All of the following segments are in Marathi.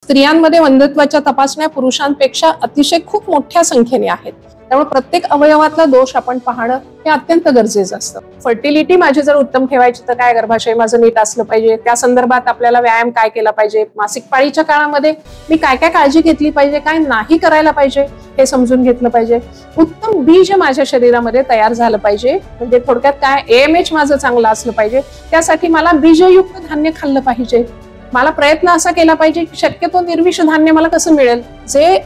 स्त्रियांमध्ये वंध्यत्वाच्या तपासण्या पुरुषांपेक्षा अतिशय खूप मोठ्या संख्येने आहेत. त्यामुळे प्रत्येक अवयवातला दोष आपण पाहणं हे अत्यंत गरजेचं असतं. फर्टिलिटी माझी जर उत्तम ठेवायची तर काय गर्भाशय माझं नीट असलं पाहिजे, त्या संदर्भात आपल्याला व्यायाम काय केला पाहिजे, मासिक पाळीच्या काळामध्ये मी काय काय काळजी घेतली पाहिजे, काय नाही करायला पाहिजे हे समजून घेतलं पाहिजे. उत्तम बीज माझ्या शरीरामध्ये तयार झालं पाहिजे, म्हणजे थोडक्यात काय AMH माझं चांगलं असलं पाहिजे. त्यासाठी मला बीजयुक्त धान्य खाल्लं पाहिजे. मला प्रयत्न असा केला पाहिजे की शक्यतो निर्विष धान्य मला कसं मिळेल. जे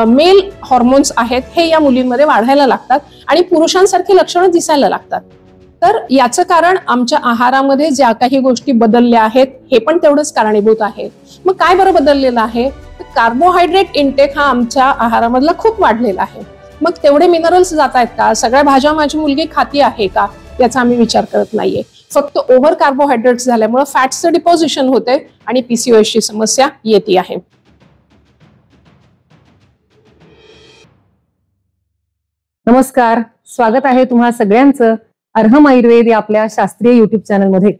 मेल हॉर्मोन्स आहेत हे या मुलींमध्ये वाढायला लागतात आणि पुरुषांसारखी लक्षणं दिसायला लागतात. तर याचं कारण आमच्या आहारामध्ये ज्या काही गोष्टी बदलल्या आहेत हे पण तेवढंच कारणीभूत आहे. मग काय बरं बदललेलं आहे, तर कार्बोहायड्रेट इंटेक हा आमच्या आहारामधला खूप वाढलेला आहे. मग तेवढे मिनरल्स जात आहेत का, सगळ्या भाज्या माझी मुलगी खाती आहे का, याचा आम्ही विचार करत नाहीये. फक्त ओव्हर कार्बोहायड्रेट्स झाल्यामुळे फॅट्सचं डिपॉझिशन होते आणि PCOS ची समस्या येते आहे. नमस्कार, स्वागत आहे तुम्हा सगळ्यांचं अर्हम आयुर्वेद या आपल्या शास्त्रीय युट्यूब चॅनलमध्ये,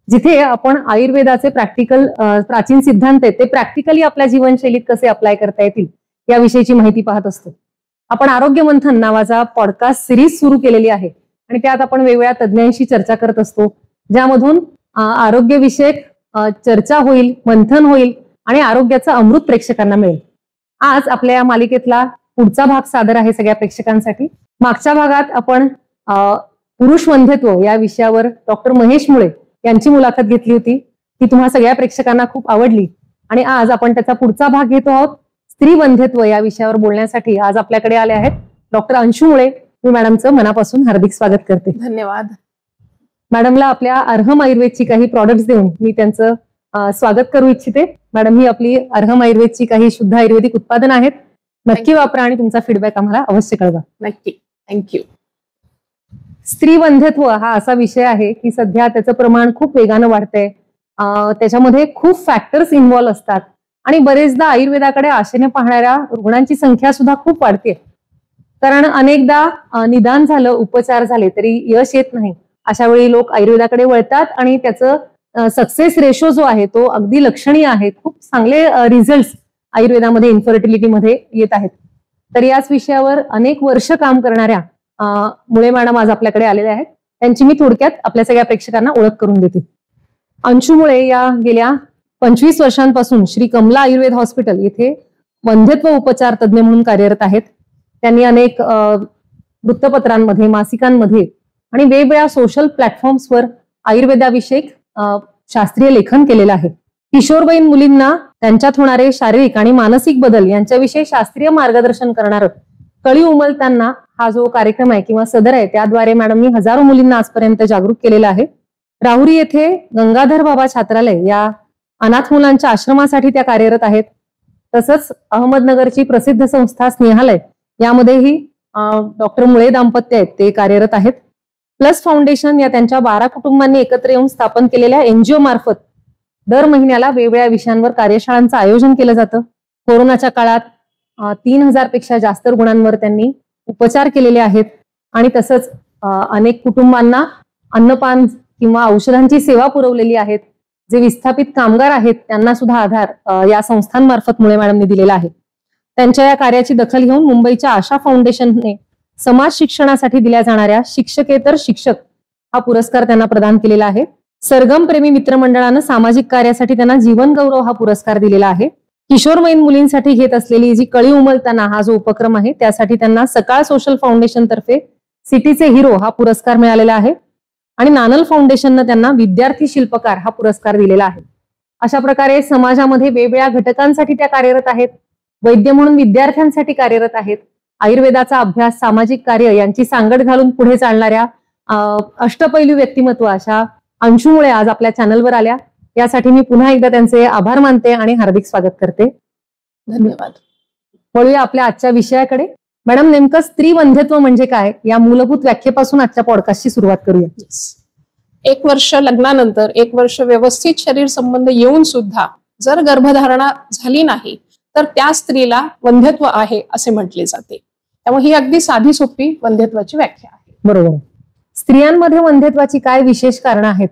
जिथे आपण आयुर्वेदाचे प्रॅक्टिकल प्राचीन सिद्धांत आहेत ते प्रॅक्टिकली आपल्या जीवनशैलीत कसे अप्लाय करता येतील याविषयीची माहिती पाहत असतो. आपण आरोग्य मंथन नावाचा पॉडकास्ट सिरीज सुरू केलेली आहे आणि त्यात आपण वेगवेगळ्या तज्ज्ञांशी चर्चा करत असतो, ज्यामधून आरोग्यविषयक चर्चा होईल, मंथन होईल आणि आरोग्याचं अमृत प्रेक्षकांना मिळेल. आज आपल्या या मालिकेतला पुढचा भाग सादर आहे सगळ्या प्रेक्षकांसाठी. मागच्या भागात आपण पुरुष वंध्यत्व या विषयावर डॉक्टर महेश मुळे यांची मुलाखत घेतली होती. ती तुम्हा सगळ्या प्रेक्षकांना खूप आवडली आणि आज आपण त्याचा पुढचा भाग घेतो आहोत. स्त्री वंध्यत्व या विषयावर बोलण्यासाठी आज आपल्याकडे आले आहेत डॉक्टर अंशू मुळे. मी मॅडमचं मनापासून हार्दिक स्वागत करते. धन्यवाद. मॅडमला आपल्या अर्हम आयुर्वेदची काही प्रॉडक्ट्स देऊन मी त्यांचं स्वागत करू इच्छिते. मॅडम, ही आपली अर्हम आयुर्वेदची काही शुद्ध आयुर्वेदिक उत्पादन आहेत. नक्की वापरा आणि तुमचा फीडबॅक आम्हाला अवश्य कळवा. नक्की. थँक्यू. स्त्री वंध्यत्व हा असा विषय आहे की सध्या त्याचं प्रमाण खूप वेगानं वाढतंय. त्याच्यामध्ये खूप फॅक्टर्स इन्व्हॉल्व असतात आणि बरेचदा आयुर्वेदाकडे आशेने पाहणाऱ्या रुग्णांची संख्या सुद्धा खूप वाढते. कारण अनेकदा निदान झालं, उपचार झाले तरी यश येत नाही. अशा वेळी लोक आयुर्वेदाकडे वळतात आणि त्याचं सक्सेस रेशो जो आहे तो अगदी लक्षणीय आहे. खूप चांगले रिझल्ट आयुर्वेदामध्ये इन्फर्टिलिटीमध्ये येत आहेत. तर याच विषयावर अनेक वर्ष काम करणाऱ्या मुळे मॅडम आज आपल्याकडे आलेल्या आहेत. त्यांची मी थोडक्यात आपल्या सगळ्या प्रेक्षकांना ओळख करून देते. अंशू मुळे या गेल्या 25 वर्षांपासून श्री कमला आयुर्वेद हॉस्पिटल येथे वंध्यत्व उपचार तज्ज्ञ म्हणून कार्यरत आहेत. त्यांनी अनेक वृत्तपत्रांमध्ये, मासिकांमध्ये आणि वेगवेगळ्या सोशल प्लॅटफॉर्म्सवर आयुर्वेदाविषयक शास्त्रीय लेखन केलेलं आहे. किशोरवयीन मुलींना त्यांच्यात होणारे शारीरिक आणि मानसिक बदल यांच्याविषयी शास्त्रीय मार्गदर्शन करणारं कळी उमलताना हा जो कार्यक्रम आहे किंवा सदर आहे, त्याद्वारे मॅडमनी हजारो मुलींना आजपर्यंत जागरूक केलेला आहे. राहुरी येथे गंगाधर बाबा छात्रालय या अनाथ मुलांच्या आश्रमासाठी त्या कार्यरत आहेत. तसंच अहमदनगरची प्रसिद्ध संस्था स्नेहालय यामध्येही डॉक्टर मुळे दाम्पत्य आहेत ते कार्यरत आहेत. प्लस फाउंडेशन या त्यांच्या 12 कुटुंबांनी एकत्र येऊन स्थापन केलेल्या NGO मार्फत दर महिन्याला वेगवेगळ्या विषयांवर कार्यशाळांचं आयोजन केलं जातं. कोरोनाच्या काळात 3000 पेक्षा जास्त रुग्णांवर त्यांनी उपचार केलेले आहेत आणि तसंच अनेक कुटुंबांना अन्नपान किंवा औषधांची सेवा पुरवलेली आहेत. जे विस्थापित कामगार आहेत त्यांना सुद्धा आधार या संस्थांमार्फत मुळे मॅडमने दिलेला आहे. त्यांच्या या कार्याची दखल घेऊन मुंबईच्या आशा फाउंडेशनने समाज शिक्षणासाठी दिल्या जाणाऱ्या शिक्षकेतर शिक्षक हा पुरस्कार त्यांना प्रदान केलेला आहे. सरगम प्रेमी मित्रमंडळानं सामाजिक कार्यासाठी त्यांना जीवन गौरव हा पुरस्कार दिलेला आहे. किशोरवयीन मुलींसाठी घेत असलेली जी कळी उमलताना हा जो उपक्रम आहे त्यासाठी त्यांना सकाळ सोशल फाउंडेशन तर्फे सिटीचे हिरो हा पुरस्कार मिळालेला आहे आणि नानल फाउंडेशननं त्यांना विद्यार्थी शिल्पकार हा पुरस्कार दिलेला आहे. अशा प्रकारे समाजामध्ये वेगवेगळ्या घटकांसाठी त्या कार्यरत आहेत. वैद्य म्हणून विद्यार्थ्यांसाठी कार्यरत आहेत. आयुर्वेदाचा अभ्यास, सामाजिक कार्य यांची सांगड घालून पुढे चालणाऱ्या अष्टपैलू व्यक्तिमत्व अशा अंशू मुळे आज आपल्या चॅनलवर आल्या. यासाठी मी पुन्हा एकदा त्यांचे आभार मानते आणि हार्दिक स्वागत करते. धन्यवाद. वळूया आपल्या आजच्या विषयाकडे. मॅडम, नेमकं स्त्री वंध्यत्व म्हणजे काय या मूलभूत व्याख्येपासून आजच्या पॉडकास्टची सुरुवात करूया. 1 वर्ष लग्नानंतर 1 वर्ष व्यवस्थित शरीर संबंध येऊन सुद्धा जर गर्भधारणा झाली नाही तर त्या स्त्रीला वंध्यत्व आहे असे म्हटले जाते. त्यामुळे ही अगदी साधी सोपी वंध्यत्वाची व्याख्या आहे. बरोबर. स्त्रियांमध्ये वंध्यत्वाची काय विशेष कारणं आहेत?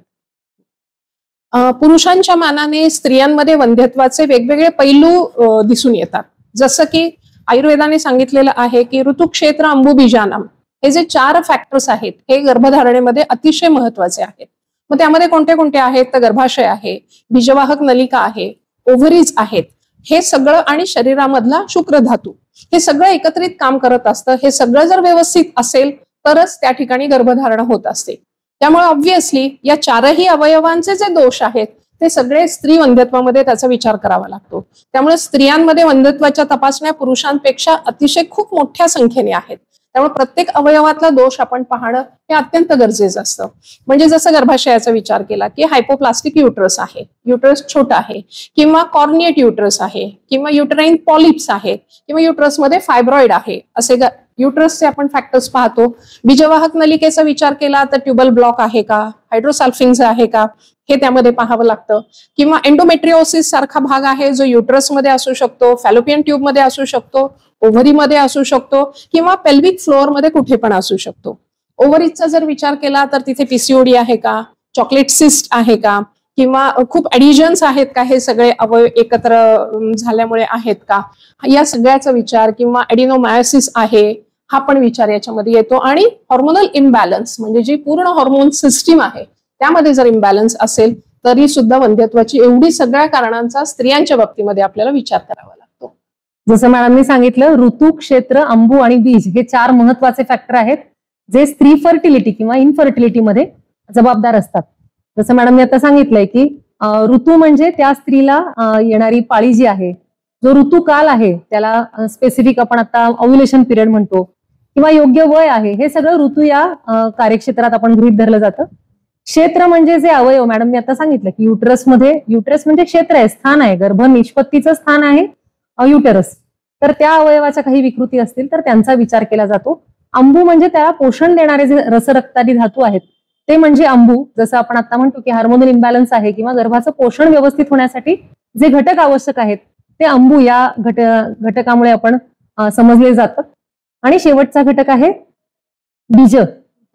पुरुषांच्या मानाने स्त्रियांमध्ये वंध्यत्वाचे वेगवेगळे पैलू दिसून येतात. जसं की आयुर्वेदाने सांगितलेलं आहे की ऋतुक्षेत्र अंबुबीजानाम हे जे 4 फॅक्टर्स आहेत हे गर्भधारणेमध्ये अतिशय महत्वाचे आहेत. मग त्यामध्ये कोणते कोणते आहेत तर गर्भाशय आहे, बीजवाहक नलिका आहे, ओव्हरीज आहेत, हे सगळं आणि शरीरामधला शुक्र धातू हे सगळं एकत्रित काम करत असतं. हे सगळं जर व्यवस्थित असेल तरच त्या ठिकाणी गर्भधारण होत असते. त्यामुळे ऑब्व्हियसली या 4ही अवयवांचे जे दोष आहेत ते सगळे स्त्री वंध्यत्वामध्ये त्याचा विचार करावा लागतो. त्यामुळे स्त्रियांमध्ये वंध्यत्वाच्या तपासण्या पुरुषांपेक्षा अतिशय खूप मोठ्या संख्येने आहेत. त्यामुळे प्रत्येक अवयवातला दोष आपण पाहणं हे अत्यंत गरजेचं असतं. म्हणजे जसं गर्भाशयाचा विचार केला की हायपोप्लास्टिक युटरस आहे, युटरस छोटा आहे, किंवा कॉर्निएट युटरस आहे, किंवा युटराईन पॉलिप्स आहे, किंवा युटरसमध्ये फायब्रॉइड आहे, असे युटरसचे आपण फॅक्टर्स पाहतो. बीजवाहक नलिकेचा विचार केला तर ट्युबल ब्लॉक आहे का, हायड्रोसल्फिंग आहे का, हे त्यामध्ये पाहावं लागतं. किंवा एंडोमेट्रिओसिस सारखा भाग आहे जो युटरसमध्ये असू शकतो, फॅलोपियन ट्यूब मध्ये असू शकतो, ओव्हरीमध्ये असू शकतो, किंवा पेल्विक फ्लोअर मध्ये कुठे पण असू शकतो. ओव्हरीजचा जर विचार केला तर तिथे पीसीओडी आहे का, चॉकलेट सिस्ट आहे का, किंवा खूप ऍडिजन्स आहेत का, हे सगळे अवयव एकत्र झाल्यामुळे आहेत का, या सगळ्याचा विचार, किंवा एडिनोमायोसिस आहे हा पण विचार याच्यामध्ये येतो. आणि हॉर्मोनल इम्बॅलन्स म्हणजे जी पूर्ण हॉर्मोन सिस्टीम आहे त्यामध्ये जर इम्बॅलन्स असेल तरी सुद्धा वंध्यत्वाची एवढी सगळ्या कारणांचा स्त्रियांच्या बाबतीमध्ये आपल्याला विचार करावा लागतो. जसं मॅडमनी सांगितलं, ऋतू, क्षेत्र, अंबू आणि बीज हे 4 महत्वाचे फॅक्टर आहेत जे स्त्री फर्टिलिटी किंवा इनफर्टिलिटीमध्ये जबाबदार असतात. जसं मॅडमने आता सांगितलंय की ऋतू म्हणजे त्या स्त्रीला येणारी पाळी जी आहे, जो ऋतूकाल आहे त्याला स्पेसिफिक आपण आता ओव्ह्युलेशन पिरियड म्हणतो, किंवा योग्य वय आहे, हे सगळं ऋतू या कार्यक्षेत्रात आपण गृहीत धरलं जातं. क्षेत्र म्हणजे जे अवयव मॅडमने आता सांगितलं की युटरस म्हणजे क्षेत्र आहे, स्थान आहे, गर्भ निष्पत्तीचं स्थान आहे युटरस. तर त्या अवयवाच्या काही विकृती असतील तर त्यांचा विचार केला जातो. अंबू म्हणजे त्याला पोषण देणारे जे रसरक्तादी धातू आहेत ते म्हणजे अंबू. जसं आपण आता म्हणतो की हार्मोनल इम्बॅलन्स आहे किंवा गर्भाचं पोषण व्यवस्थित होण्यासाठी जे घटक आवश्यक आहेत ते अंबू या घटकामुळे आपण समजले जातं. आणि शेवटचा घटक आहे बीज.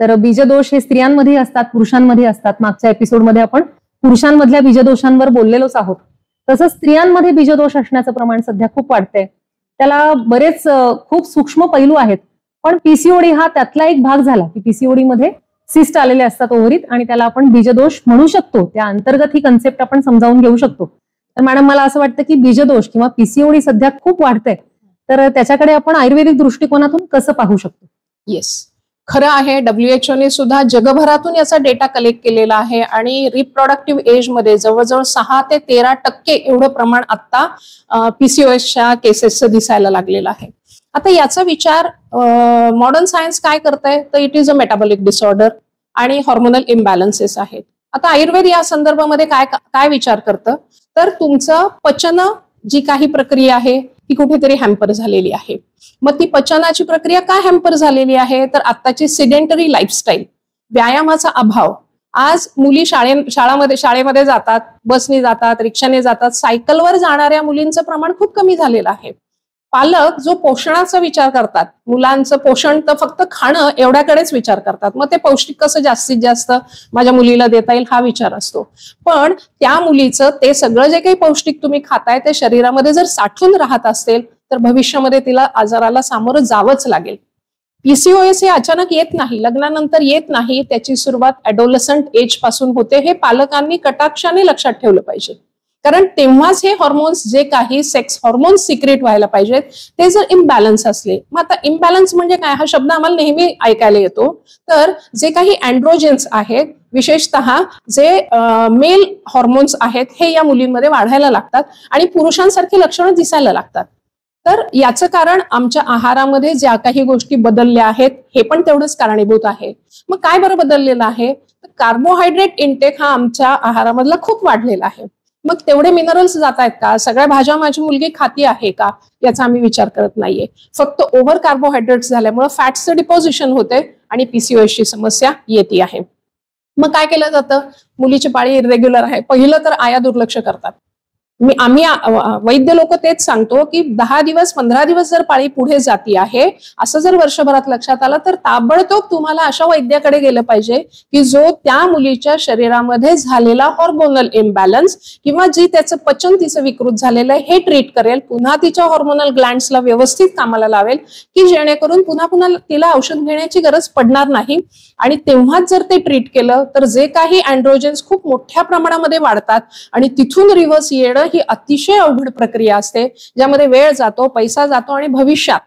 तर बीजदोष हे स्त्रियांमध्ये असतात, पुरुषांमध्ये असतात. मागच्या एपिसोडमध्ये आपण पुरुषांमधल्या बीजदोषांवर बोललेलोच आहोत. तसंच स्त्रियांमध्ये बीजदोष असण्याचं प्रमाण सध्या खूप वाढतंय. त्याला बरेच खूप सूक्ष्म पैलू आहेत, पण पीसीओडी हा त्यातला एक भाग झाला की पीसीओडी मध्ये सिस्ट आलेले असतात ओव्हरीत आणि त्याला आपण बीजदोष म्हणू शकतो. त्या अंतर्गत ही कन्सेप्ट आपण समजावून घेऊ शकतो. तर मॅडम मला असं वाटतं की बीजदोष किंवा पीसीओडी सध्या खूप वाढतंय, तर त्याच्याकडे आपण आयुर्वेदिक दृष्टिकोनातून कसं पाहू शकतो? येस, खरं आहे. WHO ने सुद्धा जगभरातून याचा डेटा कलेक्ट केलेला आहे आणि रिप्रोडक्टिव्ह एज मध्ये जवळजवळ 6 ते 13% एवढं प्रमाण आता पीसीओएसच्या केसेसचं दिसायला लागलेलं आहे. आता याचा विचार मॉडर्न सायन्स काय करतंय तर it is a metabolic disorder आणि हॉर्मोनल इम्बॅलन्सेस आहेत. आता आयुर्वेद या संदर्भामध्ये काय विचार करतं तर तुमचं पचन जी काही प्रक्रिया आहे ती कुठेतरी हॅम्पर झालेली आहे. मग ती पचनाची प्रक्रिया काय हॅम्पर झालेली आहे तर आत्ताची सिडेंटरी लाईफस्टाईल, व्यायामाचा अभाव. आज मुली शाळेमध्ये जातात, बसने जातात, रिक्षाने जातात, सायकलवर जाणाऱ्या मुलींचं प्रमाण खूप कमी झालेलं आहे. पालक जो पोषणाचा विचार करतात, मुलांचं पोषण तर फक्त खाणं एवढ्याकडेच विचार करतात. मग ते पौष्टिक कसं जास्तीत जास्त माझ्या मुलीला देता येईल हा विचार असतो. पण त्या मुलीचं ते सगळं जे काही पौष्टिक तुम्ही खाताय ते शरीरामध्ये जर साठून राहत असेल तर भविष्यामध्ये तिला आजाराला सामोरं जावंच लागेल. पीसीओएस हे अचानक येत नाही, लग्नानंतर येत नाही, त्याची सुरुवात ऍडोलसंट एज पासून होते. हे पालकांनी कटाक्षाने लक्षात ठेवलं पाहिजे, कारण तेव्हाच हे हॉर्मोन्स जे काही सेक्स हॉर्मोन्स सिक्रेट व्हायला पाहिजेत ते जर इम्बॅलन्स असले. मग आता इम्बॅलन्स म्हणजे काय हा शब्द आम्हाला नेहमी ऐकायला येतो. तर जे काही अँड्रोजेन्स आहेत, विशेषतः जे मेल हॉर्मोन्स आहेत हे या मुलींमध्ये वाढायला लागतात आणि पुरुषांसारखी लक्षणं दिसायला लागतात. तर याचं कारण आमच्या आहारामध्ये ज्या काही गोष्टी बदलल्या आहेत हे पण तेवढंच कारणीभूत आहे. मग काय बरं बदललेलं आहे तर कार्बोहायड्रेट इंटेक हा आमच्या आहारामधला खूप वाढलेला आहे. मग तेवढे मिनरल्स जात आहेत का, सगळ्या भाज्या माझी मुलगी खाती आहे का, याचा आम्ही विचार करत नाहीये. फक्त ओव्हर कार्बोहायड्रेट्स झाल्यामुळे फॅट्सचं डिपॉझिशन होते आणि पीसीओएसची समस्या येते आहे. मग काय केलं जातं, मुलीची पाळी इरेग्युलर आहे, पहिलं तर आया दुर्लक्ष करतात. आम्ही वैद्य लोक तेच सांगतो की 10 दिवस 15 दिवस जर पाळी पुढे जाती आहे असं जर वर्षभरात लक्षात आलं तर ताबडतोब तुम्हाला अशा वैद्याकडे गेलं पाहिजे की जो त्या मुलीच्या शरीरामध्ये झालेला हॉर्मोनल इम्बॅलन्स किंवा जी त्याचं पचन तिचं विकृत झालेलं आहे हे ट्रीट करेल, पुन्हा तिच्या हॉर्मोनल ग्लँड्सला व्यवस्थित कामाला लावेल की जेणेकरून पुन्हा पुन्हा तिला औषध घेण्याची गरज पडणार नाही. आणि तेव्हाच जर ते ट्रीट केलं तर जे काही अँड्रोजन्स खूप मोठ्या प्रमाणामध्ये वाढतात आणि तिथून रिव्हर्स येणं ही अतिशय अवघड प्रक्रिया असते, ज्यामध्ये वेळ जातो, पैसा जातो आणि भविष्यात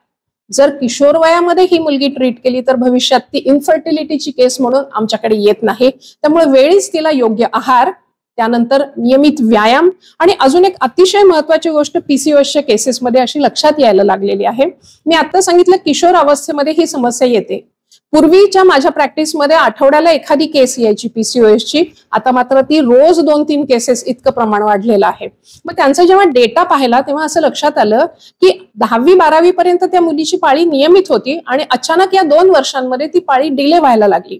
जर किशोर वयामध्ये ही मुलगी ट्रीट केली तर भविष्यात ती इन्फर्टिलिटीची केस म्हणून आमच्याकडे येत नाही. त्यामुळे वेळीच तिला योग्य आहार, त्यानंतर नियमित व्यायाम आणि अजून एक अतिशय महत्वाची गोष्ट पीसीओएसच्या केसेसमध्ये अशी लक्षात यायला लागलेली आहे. मी आता सांगितलं किशोर अवस्थेमध्ये ही समस्या येते. पूर्वीच्या माझ्या प्रॅक्टिसमध्ये आठवड्याला एखादी केस यायची पीसीओएसची, आता मात्र ती रोज 2-3 केसेस इतकं प्रमाण वाढलेलं आहे. मग त्यांचा जेव्हा डेटा पाहिला तेव्हा असं लक्षात आलं की 10वी-12वी पर्यंत त्या मुलीची पाळी नियमित होती आणि अचानक या 2 वर्षांमध्ये ती पाळी डिले व्हायला लागली.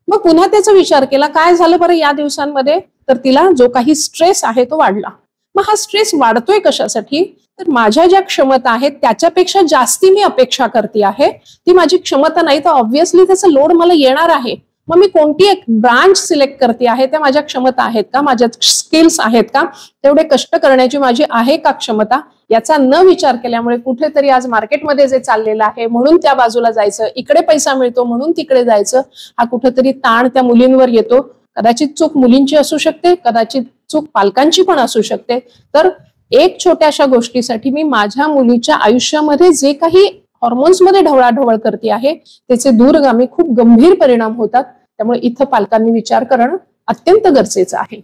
मग पुन्हा त्याचा विचार केला काय झालं बरं या दिवसांमध्ये, तर तिला जो काही स्ट्रेस आहे तो वाढला. मग हा स्ट्रेस वाढतोय कशासाठी, तर माझ्या ज्या क्षमता आहेत त्याच्यापेक्षा जास्ती मी अपेक्षा करते आहे, ती माझी क्षमता नाही तर ऑब्व्हियसली त्याचा लोड मला येणार आहे. मग मी कोणती एक ब्रांच सिलेक्ट करते आहे, त्या माझ्या क्षमता आहेत का, माझ्या स्किल्स आहेत का, तेवढे कष्ट करण्याची माझी आहे का क्षमता, याचा न विचार केल्यामुळे कुठेतरी आज मार्केटमध्ये जे चाललेलं आहे म्हणून त्या बाजूला जायचं, इकडे पैसा मिळतो म्हणून तिकडे जायचं, हा कुठेतरी ताण त्या मुलींवर येतो. कदाचित चूक मुलींची असू शकते, कदाचित चूक पालकांची पण असू शकते. तर एक छोट्याशा गोष्टीसाठी मी माझ्या मुलीच्या आयुष्यामध्ये जे काही हॉर्मोन्समध्ये ढवळाढवळ करते आहे त्याचे दूरगामी खूप गंभीर परिणाम होतात. त्यामुळे इथं पालकांनी विचार करणं अत्यंत गरजेचं आहे.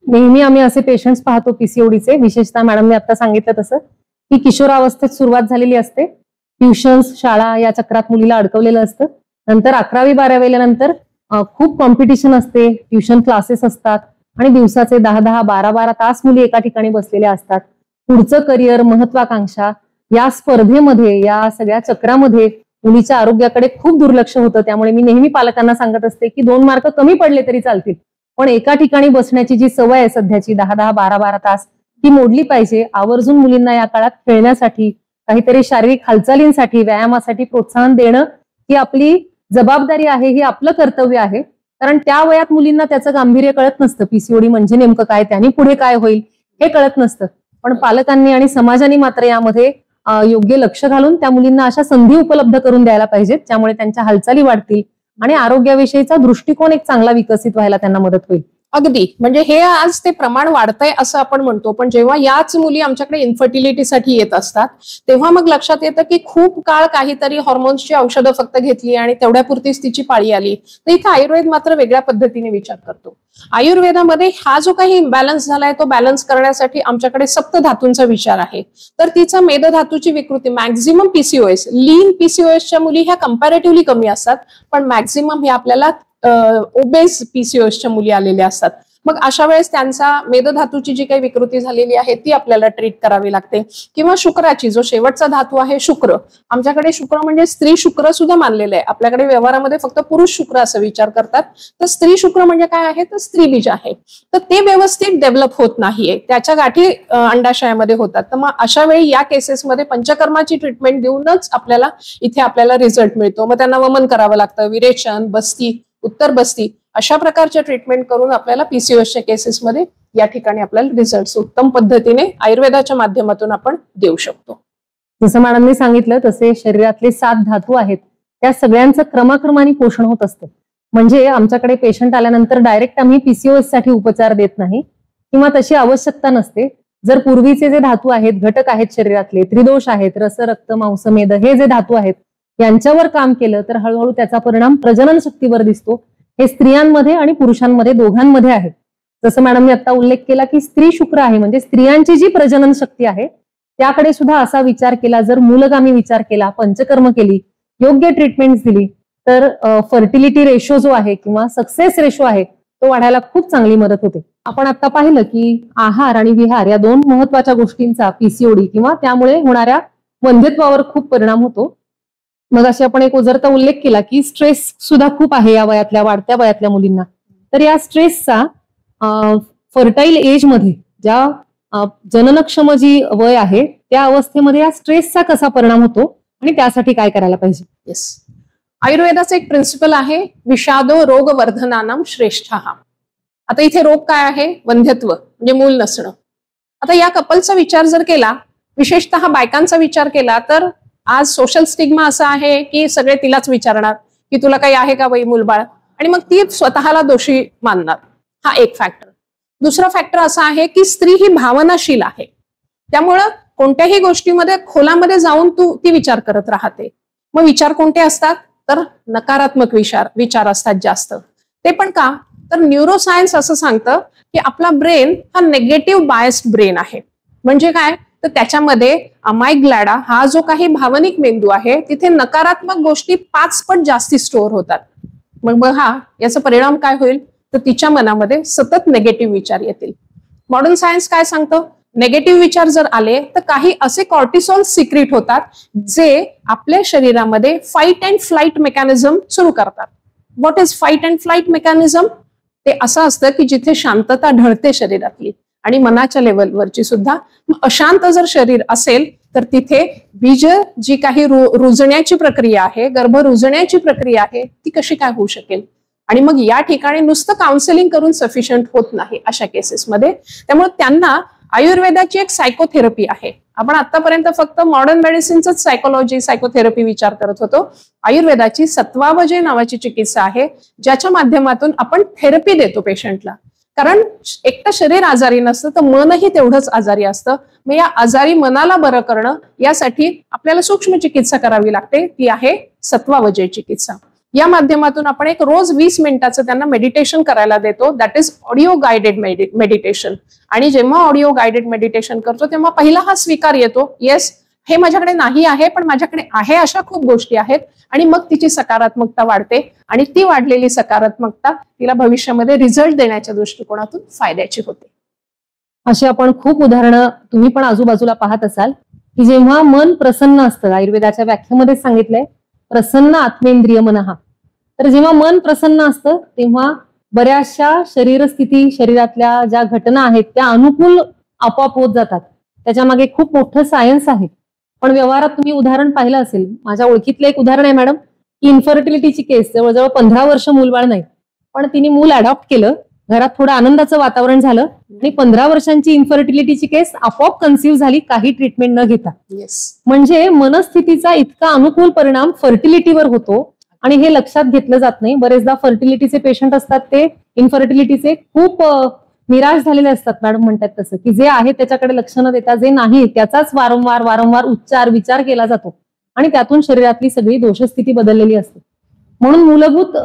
नेहमी आम्ही असे पेशंट्स पाहतो पीसीओडीचे, विशेषतः मॅडमने आता सांगितलं तसं की किशोरावस्थेत सुरुवात झालेली असते, ट्युशन्स शाळा या चक्रात मुलीला अडकवलेलं असतं, नंतर 11वी-12वी नंतर खूप कॉम्पिटिशन असते, ट्युशन क्लासेस असतात आणि दिवसाचे 10-10, 12-12 तास मुली एका ठिकाणी बसलेल्या असतात. पुढचं करिअर, महत्वाकांक्षा या स्पर्धेमध्ये, या सगळ्या चक्रामध्ये मुलीच्या आरोग्याकडे खूप दुर्लक्ष होतं. त्यामुळे मी नेहमी पालकांना सांगत असते की 2 मार्क कमी पडले तरी चालतील, पण एका ठिकाणी बसण्याची जी सवय आहे सध्याची 10-10, 12-12 तास ती मोडली पाहिजे. आवर्जून मुलींना या काळात खेळण्यासाठी, काहीतरी शारीरिक हालचालींसाठी, व्यायामासाठी प्रोत्साहन देणं ही आपली जबाबदारी आहे, ही आपलं कर्तव्य आहे. कारण त्या वयात मुलींना त्याचं गांभीर्य कळत नसतं, पीसीओडी म्हणजे नेमकं काय, त्याने पुढे काय होईल हे कळत नसतं. पण पालकांनी आणि समाजाने मात्र यामध्ये योग्य लक्ष घालून त्या मुलींना अशा संधी उपलब्ध करून द्यायला पाहिजेत, ज्यामुळे त्यांच्या हालचाली वाढतील आणि आरोग्याविषयीचा दृष्टिकोन एक चांगला विकसित व्हायला त्यांना मदत होईल. अगदी, म्हणजे हे आज ते प्रमाण वाढतंय असं आपण म्हणतो, पण जेव्हा याच मुली आमच्याकडे इन्फर्टिलिटीसाठी येत असतात तेव्हा मग लक्षात येतं की खूप काळ काहीतरी हॉर्मोन्सची औषधं फक्त घेतली आणि तेवढ्यापुरतीच तिची पाळी आली. तर इथं आयुर्वेद मात्र वेगळ्या पद्धतीने विचार करतो. आयुर्वेदामध्ये हा जो काही इम्बॅलन्स झालाय तो बॅलन्स करण्यासाठी आमच्याकडे सप्तधातूंचा विचार आहे. तर तिचा मेदधातूची विकृती, मॅक्झिमम पीसीओएस, लीन पीसीओएसच्या मुली ह्या कंपॅरेटिव्हली कमी असतात, पण मॅक्झिमम हे आपल्याला ओबेस पीसीओएसच्या मुली आलेल्या असतात. मग अशा वेळेस त्यांचा मेदधातूची जी काही विकृती झालेली आहे ती आपल्याला ट्रीट करावी लागते. किंवा शुक्राची, जो शेवटचा धातू आहे शुक्र, आमच्याकडे शुक्र म्हणजे स्त्री शुक्र सुद्धा मानलेलं आहे. आपल्याकडे व्यवहारामध्ये फक्त पुरुष शुक्र असं विचार करतात, तर स्त्री शुक्र म्हणजे काय आहे, तर स्त्रीबीज आहे. तर ते व्यवस्थित डेव्हलप होत नाहीये, त्याच्या गाठी अंडाशयामध्ये होतात. तर मग अशा वेळी या केसेसमध्ये पंचकर्माची ट्रीटमेंट देऊनच आपल्याला रिझल्ट मिळतो. मग त्यांना वमन करावं लागतं, विरेचन, बस्ती, उत्तर बस्ती अशा प्रकारच्या ट्रीटमेंट करून आपल्याला पीसीओएसच्या केसेसमध्ये या ठिकाणी आपल्याला रिझल्ट उत्तम पद्धतीने आयुर्वेदाच्या माध्यमातून आपण देऊ शकतो. जसं मॅडमने सांगितलं तसे शरीरातले 7 धातू आहेत, त्या सगळ्यांचं क्रमाक्रमाने पोषण होत असतं. म्हणजे आमच्याकडे पेशंट आल्यानंतर डायरेक्ट आम्ही पीसीओएस साठी उपचार देत नाही किंवा तशी आवश्यकता नसते. जर पूर्वीचे जे धातू आहेत, घटक आहेत शरीरातले, त्रिदोष आहेत, रस, रक्त, मांस, मेद, हे जे धातू आहेत यांच्यावर काम केलं तर हळूहळू त्याचा परिणाम प्रजनन शक्तीवर दिसतो. हे स्त्रियांमध्ये आणि पुरुषांमध्ये दोघांमध्ये आहे. जसं मॅडमने आता उल्लेख केला की स्त्री शुक्र आहे, म्हणजे स्त्रियांची जी प्रजनन शक्ती आहे त्याकडे सुद्धा असा विचार केला, जर मूलगामी विचार केला, पंचकर्म केली, योग्य ट्रीटमेंट दिली तर फर्टिलिटी रेशो जो आहे किंवा सक्सेस रेशो आहे तो वाढायला खूप चांगली मदत होते. आपण आता पाहिलं की आहार आणि विहार या 2 महत्वाच्या गोष्टींचा पीसीओडी किंवा त्यामुळे होणाऱ्या वंध्यत्वावर खूप परिणाम होतो. मग अशी आपण एक उजरता उल्लेख केला की स्ट्रेस सुद्धा खूप आहे या वयातल्या, वाढत्या वयातल्या मुलींना. तर या स्ट्रेसचा फर्टाईल एज मध्ये, ज्या जननक्षम जी वय आहे त्या अवस्थेमध्ये या स्ट्रेसचा कसा परिणाम होतो आणि त्यासाठी काय करायला पाहिजे? येस, आयुर्वेदाचा एक प्रिन्सिपल आहे, विषादो रोग वर्धनानाम श्रेष्ठः. आता इथे रोग काय आहे? वंध्यत्व म्हणजे मूल नसणं. आता या कपलचा विचार जर केला, विशेषतः बायकांचा विचार केला, तर आज सोशल स्टिग्मा असा आहे की सगळे तिलाच विचारणार की तुला काही आहे का बाई मूलबाळ, आणि मग ती स्वतःला दोषी मानणार. हा एक फॅक्टर. दुसरा फॅक्टर असा आहे की स्त्री ही भावनाशील आहे, त्यामुळं कोणत्याही गोष्टीमध्ये खोलामध्ये जाऊन ती विचार करत राहते. मग विचार कोणते असतात? तर नकारात्मक विचार असतात जास्त. ते पण का? तर न्यूरोसायन्स असं सांगतं की आपला ब्रेन हा नेगेटिव्ह बायस्ड ब्रेन आहे. म्हणजे काय? तर त्याच्यामध्ये अमायग्लॅडा हा जो काही भावनिक मेंदू आहे तिथे नकारात्मक गोष्टी 5 पट जास्ती स्टोअर होतात. मग बघा याचा परिणाम काय होईल? तर तिच्या मनामध्ये सतत नेगेटिव्ह विचार येतील. मॉडर्न सायन्स काय सांगतं? नेगेटिव्ह विचार जर आले तर काही असे कॉर्टिसॉल सिक्रीट होतात जे आपल्या शरीरामध्ये फाईट अँड फ्लाईट मेकॅनिझम सुरू करतात. What is fight and flight mechanism? ते असं असतं की जिथे शांतता ढळते शरीरातली आणि मनाच्या लेवलवरची सुद्धा. अशांत जर शरीर असेल तर तिथे बीज जी काही रुजण्याची प्रक्रिया आहे, गर्भ रुजण्याची प्रक्रिया आहे, ती कशी काय होऊ शकेल? आणि मग या ठिकाणी नुसतं काउन्सिलिंग करून सफिशियंट होत नाही अशा केसेसमध्ये. त्यामुळे त्यांना आयुर्वेदाची एक सायकोथेरपी आहे. आपण आतापर्यंत फक्त मॉडर्न मेडिसिनच सायकोलॉजी सायकोथेरपी विचार करत होतो. आयुर्वेदाची सत्वावजय नावाची चिकित्सा आहे ज्याच्या माध्यमातून आपण थेरपी देतो पेशंटला. कारण एकटं शरीर आजारी नसतं तर मनही तेवढंच आजारी असतं. मग या आजारी मनाला बरं करणं यासाठी आपल्याला सूक्ष्म चिकित्सा करावी लागते, ती आहे सत्वावजय चिकित्सा. या माध्यमातून आपण एक रोज 20 मिनिटाचं त्यांना मेडिटेशन करायला देतो, that is audio guided meditation. आणि जेव्हा ऑडिओ गायडेड मेडिटेशन करतो तेव्हा पहिला हा स्वीकार येतो, येस हे माझ्याकडे नाही आहे पण माझ्याकडे आहे अशा खूप गोष्टी आहेत. आणि मग तिची सकारात्मकता वाढते आणि ती वाढलेली सकारात्मकता तिला भविष्यामध्ये रिझल्ट देण्याच्या दृष्टिकोनातून फायद्याची होते. अशी आपण खूप उदाहरणं तुम्ही पण आजूबाजूला पाहत असाल की जेव्हा मन प्रसन्न असतं, आयुर्वेदाच्या व्याख्येमध्ये सांगितलंय प्रसन्न आत्मेंद्रिय मनहा. तर जेव्हा मन प्रसन्न असतं तेव्हा बऱ्याचशा शरीरस्थिती, शरीरातल्या ज्या घटना आहेत त्या अनुकूल आपोआप होत जातात. त्याच्या मागे खूप मोठं सायन्स आहे. पण व्यवहारात तुम्ही उदाहरण पाहिलं असेल, माझ्या ओळखीतलं एक उदाहरण आहे मॅडम, की इन्फर्टिलिटीची केस, जवळजवळ 15 वर्ष मूलबाळ नाही, पण तिने मूल अडॉप्ट केलं, घरात थोडं आनंदाचं वातावरण झालं आणि 15 वर्षांची इन्फर्टिलिटीची केस आपोआप कन्सिव्ह झाली काही ट्रीटमेंट न घेता. म्हणजे मनस्थितीचा इतका अनुकूल परिणाम फर्टिलिटीवर होतो आणि हे लक्षात घेतलं जात नाही. बरेचदा फर्टिलिटीचे पेशंट असतात ते इन्फर्टिलिटीचे खूप निराश झालेले असतात, मॅडम म्हणतात तसं, की जे आहे त्याच्याकडे लक्ष न देता जे नाही त्याचाच वारंवार विचार केला जातो आणि त्यातून शरीरातली सगळी दोषस्थिती बदललेली असते. म्हणून मूलभूत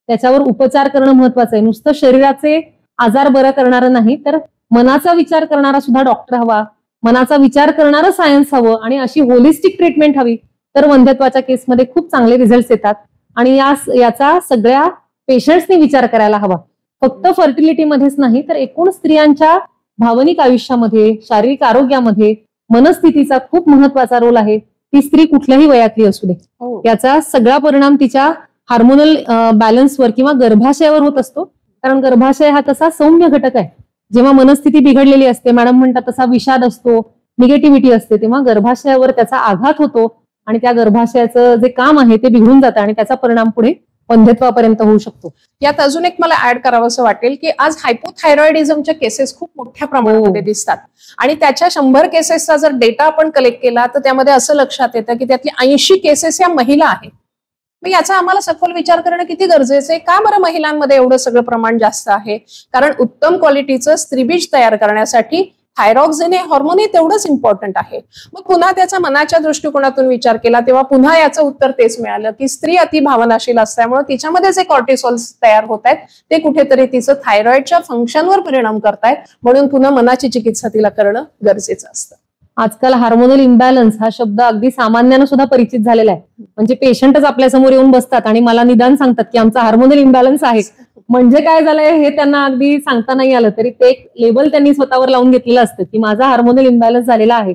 त्याच्यावर उपचार करणं महत्वाचं आहे. नुसतं शरीराचे आजार बरं करणारं नाही तर मनाचा विचार करणारा सुद्धा डॉक्टर हवा, मनाचा विचार करणारं सायन्स हवं आणि अशी होलिस्टिक ट्रीटमेंट हवी. तर वंध्यत्वाच्या केसमध्ये खूप चांगले रिझल्ट येतात आणि याचा सगळ्या पेशंट्सनी विचार करायला हवा. फक्त फर्टिलिटीमध्येच नाही तर एकूण स्त्रियांच्या भावनिक आयुष्यामध्ये, शारीरिक आरोग्यामध्ये मनस्थितीचा खूप महत्वाचा रोल आहे. ती स्त्री कुठल्याही वयातली असू दे, याचा सगळा परिणाम तिच्या हार्मोनल बॅलन्सवर किंवा गर्भाशयावर होत असतो. कारण गर्भाशय हा तसा सौम्य घटक आहे. जेव्हा मनस्थिती बिघडलेली असते, मॅडम म्हणतात तसा विषाद असतो, निगेटिव्हिटी असते, तेव्हा गर्भाशयावर त्याचा आघात होतो आणि त्या गर्भाशयाचं जे काम आहे ते बिघडून जातं आणि त्याचा परिणाम पुढे वंध्यत्वापर्यंत होऊ शकतो. यात अजून एक मला ऍड करावं असं वाटेल की आज हायपोथायरॉइडिझमच्या केसेस खूप मोठ्या प्रमाणामध्ये दिसतात आणि त्याच्या 100 केसेसचा जर डेटा आपण कलेक्ट केला तर त्यामध्ये असं लक्षात येतं की त्यातली 80 केसेस या महिला आहेत. मग याचा आम्हाला सखोल विचार करणं किती गरजेचं आहे. का बरं महिलांमध्ये एवढं सगळं प्रमाण जास्त आहे? कारण उत्तम क्वालिटीचं स्त्रीबीज तयार करण्यासाठी थायरॉक्सिन हे हॉर्मोन हे तेवढंच इम्पॉर्टंट आहे. मग पुन्हा त्याचा मनाच्या दृष्टिकोनातून विचार केला तेव्हा पुन्हा याचं उत्तर तेच मिळालं की स्त्री अति भावनाशील असल्यामुळे तिच्यामध्ये जे कॉर्टिसॉल्स तयार होत आहेत ते कुठेतरी तिचं थायरॉइडच्या फंक्शनवर परिणाम करतायत. म्हणून पुन्हा मनाची चिकित्सा तिला करणं गरजेचं असतं. आजकाल हार्मोनल इम्बॅलन्स हा शब्द अगदी सामान्यानं सुद्धा परिचित झालेला आहे. म्हणजे पेशंटच आपल्या समोर येऊन बसतात आणि मला निदान सांगतात की आमचा हार्मोनल इम्बॅलन्स आहे. म्हणजे काय झालंय हे त्यांना अगदी सांगता नाही आलं तरी ते एक लेबल त्यांनी स्वतःवर लावून घेतलेलं असतं की माझा हार्मोनल इम्बॅलन्स झालेला आहे.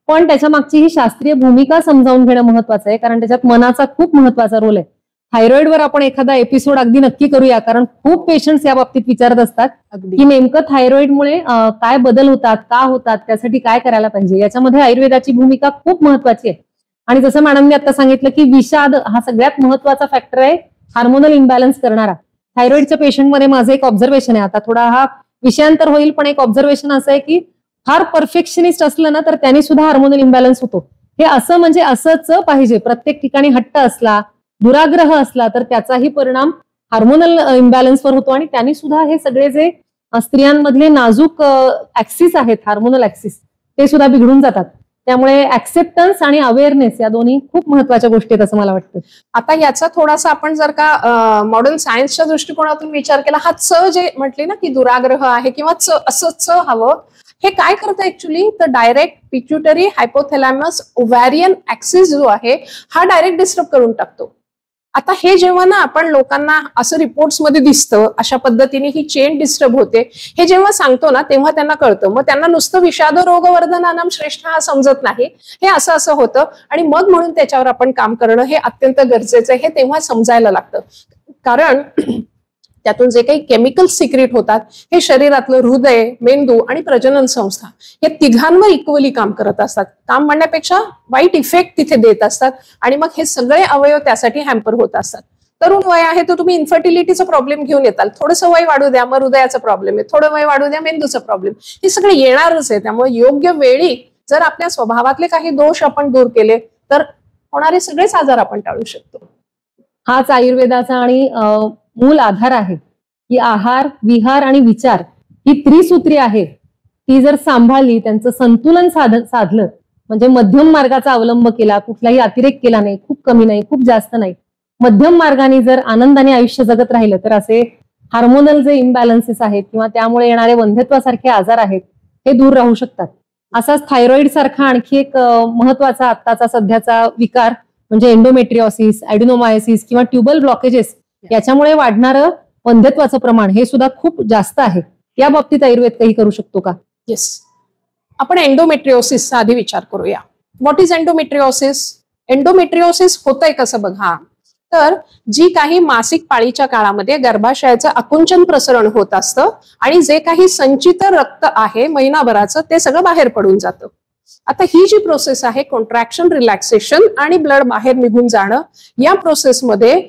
पण त्याच्या मागची ही शास्त्रीय भूमिका समजावून घेणं महत्वाचं आहे कारण त्याच्यात मनाचा खूप महत्वाचा रोल आहे. थायरॉइडवर आपण एखादा एपिसोड अगदी नक्की करूया, कारण खूप पेशंट्स या बाबतीत विचारत असतात की नेमकं थायरॉइडमुळे काय बदल होतात, का होतात, त्यासाठी काय करायला पाहिजे. याच्यामध्ये आयुर्वेदाची भूमिका खूप महत्वाची आहे. आणि जसं मॅडमने आता सांगितलं की विषाद हा सगळ्यात महत्वाचा फॅक्टर आहे हार्मोनल इम्बॅलन्स करणारा. थायरॉइडच्या पेशंटमध्ये माझं एक ऑब्झर्वेशन आहे, आता थोडा हा विषयांतर होईल, पण एक ऑब्झर्वेशन असं आहे की फार परफेक्शनिस्ट असलं ना तर त्यांनी सुद्धा हार्मोनल इम्बॅलन्स होतो. हे असं म्हणजे असंच पाहिजे. प्रत्येक ठिकाणी हट्ट असला, दुराग्रह असला तर त्याचाही परिणाम हार्मोनल इम्बॅलन्सवर होतो आणि त्यांनी सुद्धा हे सगळे जे स्त्रियांमधले नाजूक ऍक्सिस आहेत, हार्मोनल ऍक्सिस, ते सुद्धा बिघडून जातात. त्यामुळे ऍक्सेप्टन्स आणि अवेअरनेस या दोन्ही खूप महत्वाच्या गोष्टी आहेत असं मला वाटतं. आता याचा थोडासा आपण जर का मॉडर्न सायन्सच्या दृष्टिकोनातून विचार केला, हा च जे म्हटले ना की दुराग्रह आहे किंवा च असं च हवं, हे काय करतं ऍक्च्युली तर direct pituitary hypothalamus ovarian axis जो आहे हा डायरेक्ट डिस्टर्ब करून टाकतो. आता हे जेव्हा ना आपण लोकांना असं रिपोर्ट्समध्ये दिसतं, अशा पद्धतीने ही चेन डिस्टर्ब होते, हे जेव्हा सांगतो ना तेव्हा त्यांना कळतं. मग त्यांना नुसतं विषाद रोगवर्धनानाम श्रेष्ठ हा समजत नाही, हे असं असं होतं आणि मग म्हणून त्याच्यावर आपण काम करणं हे अत्यंत गरजेचं आहे, हे तेव्हा समजायला लागतं. कारण त्यातून जे काही केमिकल्स सिक्रेट होतात हे शरीरातलं हृदय, मेंदू आणि प्रजनन संस्था या तिघांवर इक्वली काम करत असतात. काम म्हणण्यापेक्षा वाईट इफेक्ट तिथे देत असतात आणि मग हे सगळे अवयव त्यासाठी हॅम्पर होत असतात. तरुण वय आहे तर तुम्ही इन्फर्टिलिटीचा प्रॉब्लेम घेऊन येताल, थोडंसं वय वाढू द्या मग हृदयाचा प्रॉब्लेम आहे, थोडं वय वाढू द्या मेंदूचा प्रॉब्लेम, हे सगळे येणारच आहे. त्यामुळे योग्य वेळी जर आपल्या स्वभावातले काही दोष आपण दूर केले तर होणारे सगळेच आजार आपण टाळू शकतो. हाच आयुर्वेदाचा आणि मूल आधार आहे की आहार, विहार आणि विचार ही त्रिसूत्री आहे. ती जर सांभाळली, त्यांचं संतुलन साधलं, म्हणजे मध्यम मार्गाचा अवलंब केला, कुठलाही अतिरेक केला नाही, खूप कमी नाही, खूप जास्त नाही, मध्यम मार्गाने जर आनंदाने आयुष्य जगत राहिलं तर असे हार्मोनल जे इम्बॅलन्सेस आहेत किंवा त्यामुळे येणारे वंध्यत्वासारखे आजार आहेत हे दूर राहू शकतात. असाच थायरॉइड सारखा आणखी एक महत्वाचा आत्ताचा सध्याचा विकार म्हणजे एंडोमेट्रिओसिस, ऍडिनोमायोसिस किंवा ट्युबल ब्लॉकेजेस, याच्यामुळे वाढणारं वंध्यत्वाचं प्रमाण हे सुद्धा खूप जास्त आहे. या बाबतीत आयुर्वेद काही करू शकतो का? येस, आपण एंडोमेट्रिओसिसचा आधी विचार करूया. What is endometriosis? एंडोमेट्रिओसिस होतंय कसं बघा, तर जी काही मासिक पाळीच्या काळामध्ये गर्भाशयाचं आकुंचन प्रसरण होत असतं आणि जे काही संचित रक्त आहे महिनाभराचं ते सगळं बाहेर पडून जातं. आता ही जी प्रोसेस आहे कॉन्ट्रॅक्शन, रिलॅक्सेशन आणि ब्लड बाहेर निघून जाणं, या प्रोसेसमध्ये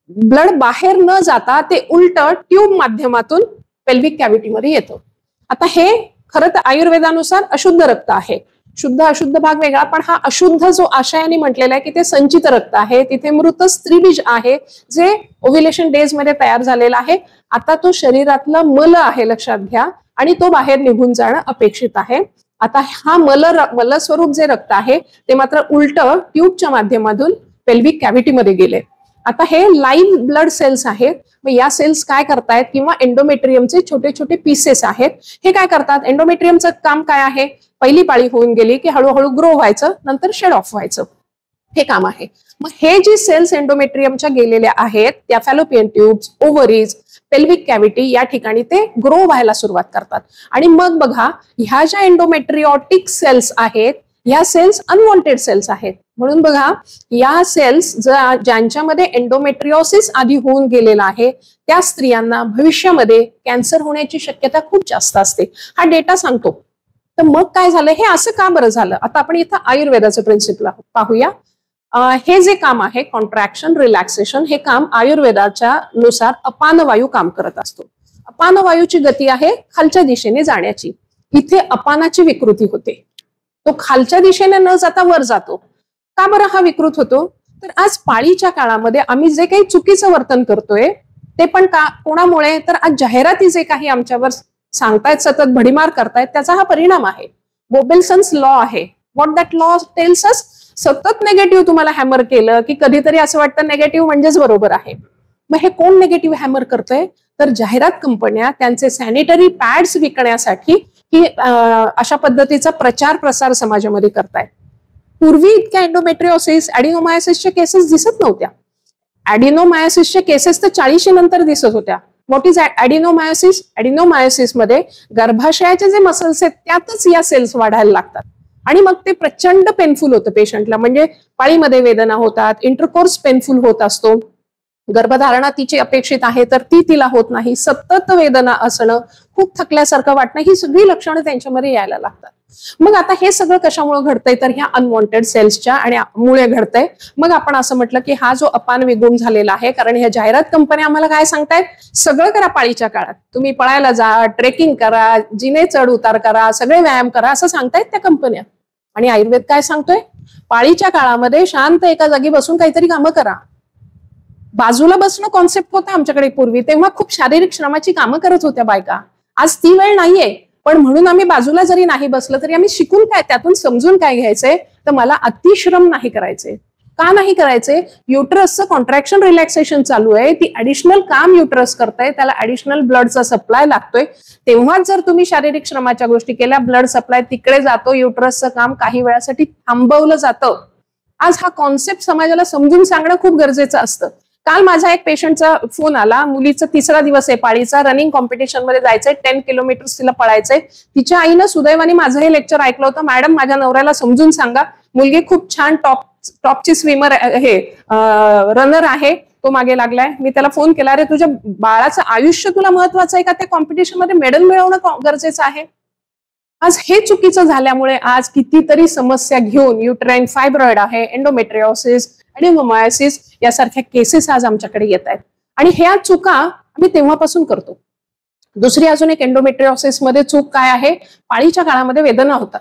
ब्लड बाहेर न जाता ते उलट ट्यूब माध्यमातून पेल्विक कॅव्हिटीमध्ये येतं. आता हे खरं तर आयुर्वेदानुसार अशुद्ध रक्त आहे. शुद्ध अशुद्ध भाग वेगळा, पण हा अशुद्ध जो आशयाने म्हटलेला आहे की ते संचित रक्त आहे, तिथे मृत स्त्रीबीज आहे जे ओव्ह्युलेशन डेज मध्ये तयार झालेला आहे. आता तो शरीरातला मल आहे लक्षात घ्या आणि तो बाहेर निघून जाणं अपेक्षित आहे. आता हा मल स्वरूप जे रक्त आहे ते मात्र उलट ट्यूबच्या माध्यमातून पेल्विक कॅव्हिटीमध्ये गेले. आता हे लाईव्ह ब्लड सेल्स आहेत. मग या सेल्स काय करतायत किंवा एंडोमेट्रियमचे छोटे छोटे पीसेस आहेत, हे काय करतात? एंडोमेट्रियमचं काम काय आहे? पहिली पाळी होऊन गेली की हळूहळू ग्रो व्हायचं, नंतर शेड ऑफ व्हायचं, हे काम आहे. मग हे जे सेल्स एंडोमेट्रियमच्या गेलेल्या आहेत त्या फॅलोपियन ट्यूब्स, ओव्हरीज, पेल्विक कॅव्हिटी या ठिकाणी ते ग्रो व्हायला सुरुवात करतात. आणि मग बघा, ह्या ज्या एंडोमेट्रियोटिक सेल्स आहेत ह्या सेल्स अनवॉन्टेड सेल्स आहेत. म्हणून बघा, या सेल्स ज्यांच्यामध्ये एंडोमेट्रिओसिस आधी होऊन गेलेला आहे त्या स्त्रियांना भविष्यामध्ये कॅन्सर होण्याची शक्यता खूप जास्त असते. हा डेटा सांगतो. तर मग काय झालं, हे असं का बरं झालं? आता आपण इथं आयुर्वेदाचं प्रिन्सिपल पाहूया. हे जे काम आहे कॉन्ट्रॅक्शन, रिलॅक्सेशन, हे काम आयुर्वेदाच्या नुसार अपानवायू काम करत असतो. अपानवायूची गती आहे खालच्या दिशेने जाण्याची. इथे अपानाची विकृती होते, तो खालच्या दिशेने न जाता वर जातो. का बरं हा विकृत होतो? तर आज पाळीच्या काळामध्ये आम्ही जे काही चुकीचं वर्तन करतोय ते पण कोणामुळे? तर आज जाहिराती जे काही आमच्यावर सांगतायत, सतत भडीमार करतायत, त्याचा हा परिणाम आहे. बोबेल्सन्स लॉ आहे. What that law tells us? सतत नेगेटिव्ह तुम्हाला हॅमर केलं की कधीतरी असं वाटतं नेगेटिव्ह म्हणजेच बरोबर आहे. मग हे कोण नेगेटिव्ह हॅमर करतोय? तर जाहिरात कंपन्या त्यांचे सॅनिटरी पॅड्स विकण्यासाठी ही अशा पद्धतीचा प्रचार प्रसार समाजामध्ये करतायत. पूर्वी इतक्या एंडोमेट्रिओसिस, ऍडिनोमायोसिसच्या केसेस दिसत नव्हत्या. ऍडिनोमायोसिसच्या केसेस तर 40 नंतर दिसत होत्या. What is ऍडिनोमायोसिस? ऍडिनोमायोसिस मध्ये गर्भाशयाचे जे मसल्स आहेत त्यातच या सेल्स वाढायला लागतात आणि मग ते प्रचंड पेनफुल होतं पेशंटला, म्हणजे पाळीमध्ये वेदना होतात, इंटरकोर्स पेनफुल होत असतो, गर्भधारणा तिची अपेक्षित आहे तर ती तिला होत नाही, सतत वेदना असणं, खूप थकल्यासारखं वाटणं, ही सगळी लक्षणं त्यांच्यामध्ये यायला लागतात. मग आता हे सगळं कशामुळे घडतंय तर ह्या अनवॉन्टेड सेल्सच्या आणि मुळे घडतंय. मग आपण असं म्हटलं की हा जो अपान विगुण झालेला आहे, कारण ह्या जाहिरात कंपन्या आम्हाला काय सांगतायत, सगळं करा पाळीच्या काळात, तुम्ही पळायला जा, ट्रेकिंग करा, जिने चढ उतार करा, सगळे व्यायाम करा, असं सांगतायत त्या कंपन्या. आणि आयुर्वेद काय सांगतोय, पाळीच्या काळामध्ये शांत एका जागी बसून काहीतरी कामं करा. बाजूला बसणं कॉन्सेप्ट होता आमच्याकडे पूर्वी, तेव्हा खूप शारीरिक श्रमाची कामं करत होत्या बायका. आज ती वेळ नाहीये, पण म्हणून आम्ही बाजूला जरी नाही बसलं तरी आम्ही शिकून काय, त्यातून समजून काय घ्यायचंय, तर मला अतिश्रम नाही करायचे. का नाही करायचे, युटरसचं कॉन्ट्रॅक्शन रिलॅक्सेशन चालू आहे, ती ऍडिशनल काम युटरस करताय, त्याला ऍडिशनल ब्लडचा सप्लाय लागतोय. तेव्हाच जर तुम्ही शारीरिक श्रमाच्या गोष्टी केल्या, ब्लड सप्लाय तिकडे जातो, युटरसचं काम काही वेळासाठी थांबवलं जातं. आज हा कॉन्सेप्ट समाजाला समजून सांगणं खूप गरजेचं असतं. काल माझा एक पेशंटचा फोन आला, मुलीचा 3रा दिवस आहे पाळीचा, रनिंग कॉम्पिटिशन मध्ये जायचंय, 10 किलोमीटर तिला पळायचंय. तिच्या आईनं सुदैवाने माझं हे लेक्चर ऐकलं होतं, मॅडम माझ्या नवऱ्याला समजून सांगा, मुलगी खूप छान टॉपची स्विमर हे रनर आहे, तो मागे लागलाय. मी त्याला फोन केला, अरे तुझ्या बाळाचं आयुष्य तुला महत्वाचं आहे का, त्या कॉम्पिटिशन मध्ये मेडल मिळवणं गरजेचं आहे. आज हे चुकीचं झाल्यामुळे आज कितीतरी समस्या घेऊन युट्राईन फायब्रॉइड आहे, एंडोमेट्रिओसिस, एडिनोमायसिस यासारख्या केसेस आज आमच्याकडे येत आहेत. आणि ह्या चुका आम्ही तेव्हापासून करतो. दुसरी अजून एक एंडोमेट्रिओसिस मध्ये चूक काय आहे, पाळीच्या काळामध्ये वेदना होतात,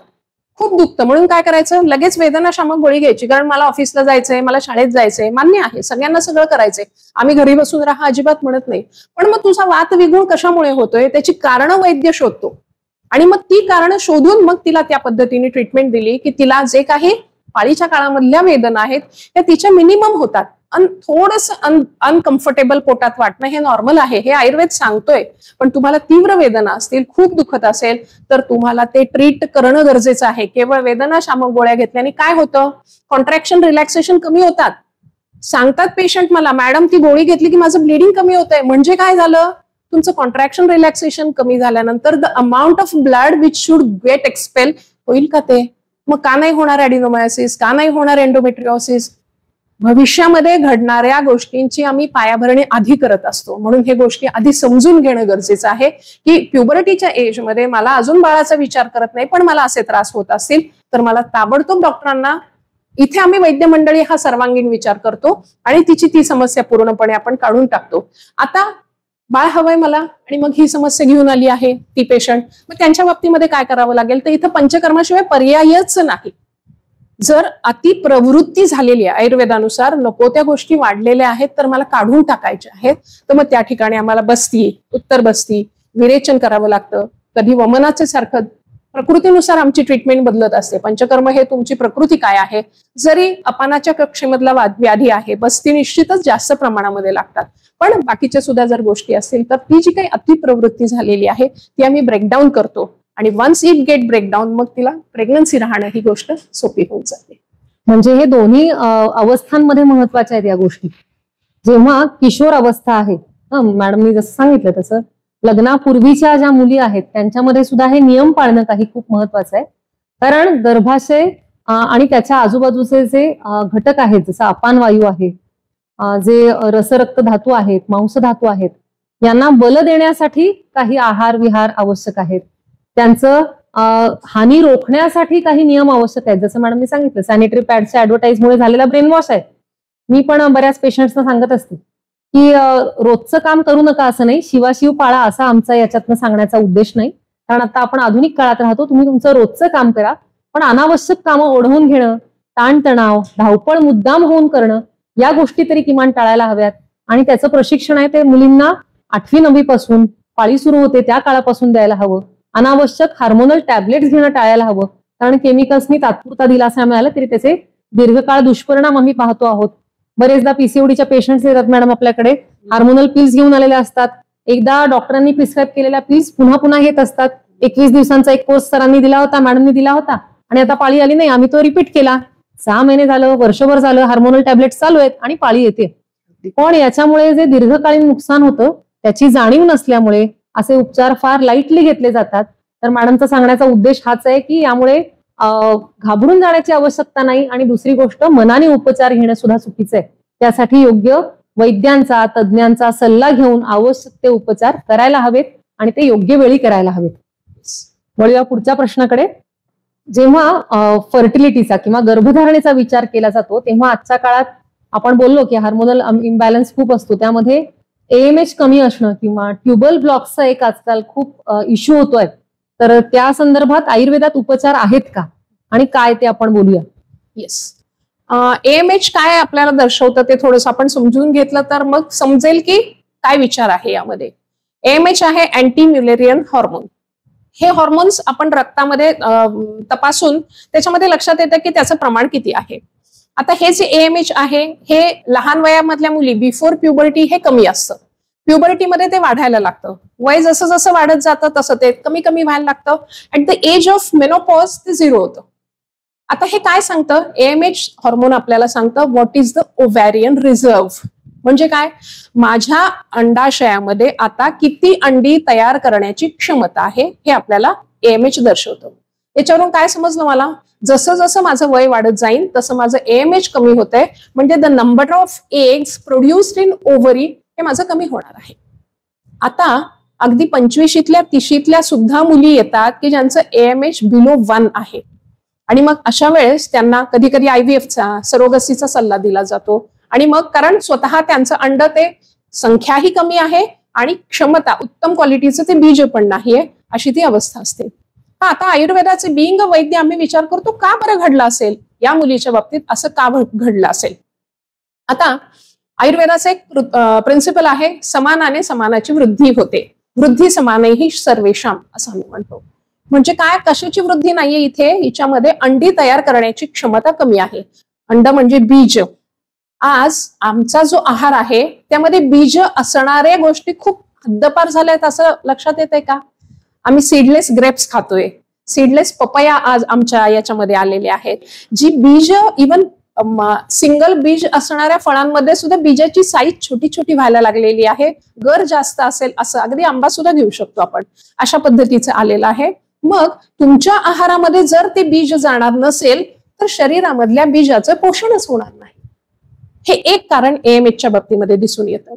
खूप दुखतं, म्हणून काय करायचं, लगेच वेदनाशामक गोळी घ्यायची, कारण मला ऑफिसला जायचंय, मला शाळेत जायचंय, मान्य आहे, सगळ्यांना सगळं करायचंय, आम्ही घरी बसून राहा अजिबात म्हणत नाही. पण मग तुझा वात विगुण कशामुळे होतोय त्याची कारणं वैद्य शोधतो, आणि मग ती कारणं शोधून मग तिला त्या पद्धतीने ट्रीटमेंट दिली की तिला जे काही पाळीच्या काळामधल्या वेदना आहेत त्या तिच्या मिनिमम होतात. थोडस अनकम्फर्टेबल पोटात वाटणं हे नॉर्मल आहे, हे आयुर्वेद सांगतोय. पण तुम्हाला तीव्र वेदना असतील, खूप दुखत असेल तर तुम्हाला ते ट्रीट करणं गरजेचं आहे. केवळ वेदनाशामक गोळ्या घेतल्याने काय होतं, कॉन्ट्रॅक्शन रिलॅक्सेशन कमी होतात. सांगतात पेशंट मला, मॅडम ती गोळी घेतली की माझं ब्लिडिंग कमी होतंय. म्हणजे काय झालं, तुमचं कॉन्ट्रॅक्शन रिलॅक्सेशन कमी झाल्यानंतर the amount of blood which should get expel होईल का ते, मग का नाही होणार ऍडिनोमायसिस, का नाही होणार एंडोमेट्रिओसिस. भविष्यामध्ये घडणाऱ्या गोष्टींची आम्ही पायाभरणी आधी करत असतो, म्हणून हे गोष्टी आधी समजून घेणं गरजेचं आहे की प्युबर्टीच्या एजमध्ये मला अजून बाळाचा विचार करत नाही, पण मला असे त्रास होत असतील तर मला ताबडतोब डॉक्टरांना, इथे आम्ही वैद्य मंडळी हा सर्वांगीण विचार करतो आणि तिची ती समस्या पूर्णपणे आपण काढून टाकतो. आता बाळ हवंय मला आणि मग ही समस्या घेऊन आली आहे ती पेशंट, मग त्यांच्या बाबतीमध्ये काय करावं लागेल, तर इथं पंचकर्माशिवाय पर्यायच नाही. जर अति प्रवृत्ती झालेली आहे, आयुर्वेदानुसार नको त्या गोष्टी वाढलेल्या आहेत तर मला काढून टाकायच्या आहेत, तर मग त्या ठिकाणी आम्हाला बस्ती, उत्तर बस्ती, विरेचन करावं लागतं. कधी वमनाचे सारखं, प्रकृतीनुसार आमची ट्रीटमेंट बदलत असते. पंचकर्म हे तुमची प्रकृती काय आहे, जरी अपानाच्या कक्षेमधला व्याधी आहे, बस्ती निश्चितच जास्त प्रमाणामध्ये लागतात. पण बाकीच्या सुद्धा जर गोष्टी असतील तर ती जी काही अति प्रवृत्ती झालेली आहे ती आम्ही ब्रेकडाऊन करतो, आणि वन्स इट गेट ब्रेकडाऊन मग तिला प्रेग्नन्सी राहणं ही गोष्ट सोपी होऊन जाते. म्हणजे हे दोन्ही अवस्थांमध्ये महत्वाच्या आहेत या गोष्टी. जेव्हा किशोर अवस्था आहे, मॅडमनी जसं सांगितलं तसं लग्नापूर्वीच्या ज्या मुली आहेत त्यांच्यामध्ये सुद्धा हे नियम पाळणं काही खूप महत्वाचं आहे. कारण गर्भाशय आणि त्याच्या आजूबाजूचे जे घटक आहेत, जसं अपान वायू आहे, जे रसरक्त धातू आहेत, मांस धातू आहेत, यांना बल देण्यासाठी काही आहार विहार आवश्यक आहेत. त्यांचं हानी रोखण्यासाठी काही नियम आवश्यक आहेत. जसं मॅडमनी सांगितलं, सॅनिटरी पॅडच्या ऍडव्हर्टाईजमुळे झालेला ब्रेन वॉश आहे. मी पण बऱ्याच पेशंट्सना सांगत असते की रोजचं काम करू नका असं नाही, शिवाशिव पाळा असा आमचा याच्यातनं सांगण्याचा उद्देश नाही. कारण आता आपण आधुनिक काळात राहतो, तुम्ही तुमचं रोजचं काम करा, पण अनावश्यक कामं ओढवून घेणं, ताणतणाव, धावपळ मुद्दाम होऊन करणं, या गोष्टी तरी किमान टाळायला हव्यात. आणि त्याचं प्रशिक्षण आहे ते मुलींना 8वी 9वी पासून, पाळी सुरू होते त्या काळापासून द्यायला हवं. अनावश्यक हार्मोनल टॅबलेट्स घेणं टाळायला हवं, कारण केमिकल्सनी तात्पुरता दिलासा मिळाला तरी त्याचे दीर्घकाळ दुष्परिणाम आम्ही पाहतो आहोत. बरेचदा पीसीओडीच्या पेशंट्स येतात मॅडम आपल्याकडे, हार्मोनल पिल्स घेऊन आलेले असतात. एकदा डॉक्टरांनी प्रिस्क्राईब केलेल्या पिल्स पुन्हा पुन्हा घेत असतात. 21 दिवसांचा एक कोर्स सरांनी दिला होता, मॅडमनी दिला होता, आणि आता पाळी आली नाही, आम्ही तो रिपीट केला. 6 महिने झालं, वर्षभर झालं, हार्मोनल टॅबलेट्स चालू आहेत आणि पाळी येते. पण याच्यामुळे जे दीर्घकालीन नुकसान होतं त्याची जाणीव नसल्यामुळे असे उपचार फार लाईटली घेतले जातात. तर मॅडमचा सांगण्याचा उद्देश हाच आहे की यामुळे घाबरून जाण्याची आवश्यकता नाही. आणि दुसरी गोष्ट, मनाने उपचार घेणं सुद्धा चुकीचं आहे. त्यासाठी योग्य वैद्यांचा, तज्ज्ञांचा सल्ला घेऊन आवश्यक ते उपचार करायला हवेत आणि ते योग्य वेळी करायला हवेत. वळूया पुढच्या प्रश्नाकडे. जेव्हा फर्टिलिटीचा किंवा गर्भधारणेचा विचार केला जातो तेव्हा आजच्या काळात आपण बोललो की हार्मोनल इम्बॅलन्स खूप असतो. त्यामध्ये AMH कमी असणं किंवा ट्युबल ब्लॉक्सचा एक आजकाल खूप इश्यू होतोय. तर त्या संदर्भात आयुर्वेदात उपचार आहेत का आणि काय ते आपण बोलूया. येस, AMH काय आपल्याला दर्शवतं ते थोडंसं आपण समजून घेतलं तर मग समजेल की काय विचार आहे यामध्ये. AMH आहे अँटी म्युलेरियन हॉर्मोन. हे हॉर्मोन्स आपण रक्तामध्ये तपासून त्याच्यामध्ये लक्षात येतं की त्याचं प्रमाण किती आहे. आता हे जे AMH आहे हे लहान वयामधल्या मुली बिफोर प्युबर्टी हे कमी असतं. प्युबर्टीमध्ये ते वाढायला लागतं. वय जसं जसं वाढत जातं तसं ते कमी कमी व्हायला लागतं. At the age of menopause ते 0 होतं. आता हे काय सांगतं, AMH हॉर्मोन आपल्याला सांगतं what is the ovarian reserve. म्हणजे काय, माझ्या अंडाशयामध्ये आता किती अंडी तयार करण्याची क्षमता आहे हे आपल्याला AMH दर्शवतं. याच्यावरून काय समजलं मला, जसं जसं माझं वय वाढत जाईल तसं माझं AMH कमी होतंय. म्हणजे the number of eggs produced in ovary हे माझं कमी होणार आहे. आता अगदी 25शीतल्या 30शीतल्या सुद्धा मुली येतात की ज्यांचं AMH बिलो 1 आहे. आणि मग अशा वेळेस त्यांना कधी कधी IVFचा सरोगसीचा सल्ला दिला जातो. आणि मग कारण स्वतः त्यांचं अंड ते संख्याही कमी आहे आणि क्षमता उत्तम क्वालिटीचं ते बीज पण नाहीये, अशी ती अवस्था असते. आता आयुर्वेदाचे बिंग वैद्य आम्ही विचार करतो का बरं घडलं असेल या मुलीच्या बाबतीत, असं का घडलं असेल. आता आयुर्वेदाचा एक प्रिन्सिपल आहे, समानाने समानाची वृद्धी होते. वृद्धी समानेही सर्वेषाम असं आम्ही म्हणतो. म्हणजे काय, कशाची वृद्धी नाहीये इथे, हिच्यामध्ये अंडी तयार करण्याची क्षमता कमी आहे. अंड म्हणजे बीज. आज आमचा जो आहार आहे त्यामध्ये बीज असणाऱ्या गोष्टी खूप हद्दपार झाल्यात असं लक्षात येतंय का. आम्ही सीडलेस ग्रेप्स खातोय, सीडलेस पपया आज आमच्या याच्यामध्ये आलेले आहेत. जी बीज इवन सिंगल बीज असणाऱ्या फळांमध्ये सुद्धा बीजाची साईज छोटी छोटी व्हायला लागलेली आहे. गर जास्त असेल असं अगदी आंबा सुद्धा घेऊ शकतो आपण, अशा पद्धतीचं आलेलं आहे. मग तुमच्या आहारामध्ये जर ते बीज जाणार नसेल तर शरीरामधल्या बीजाचं पोषणच होणार नाही. हे एक कारण AMHच्या बाबतीमध्ये दिसून येतं.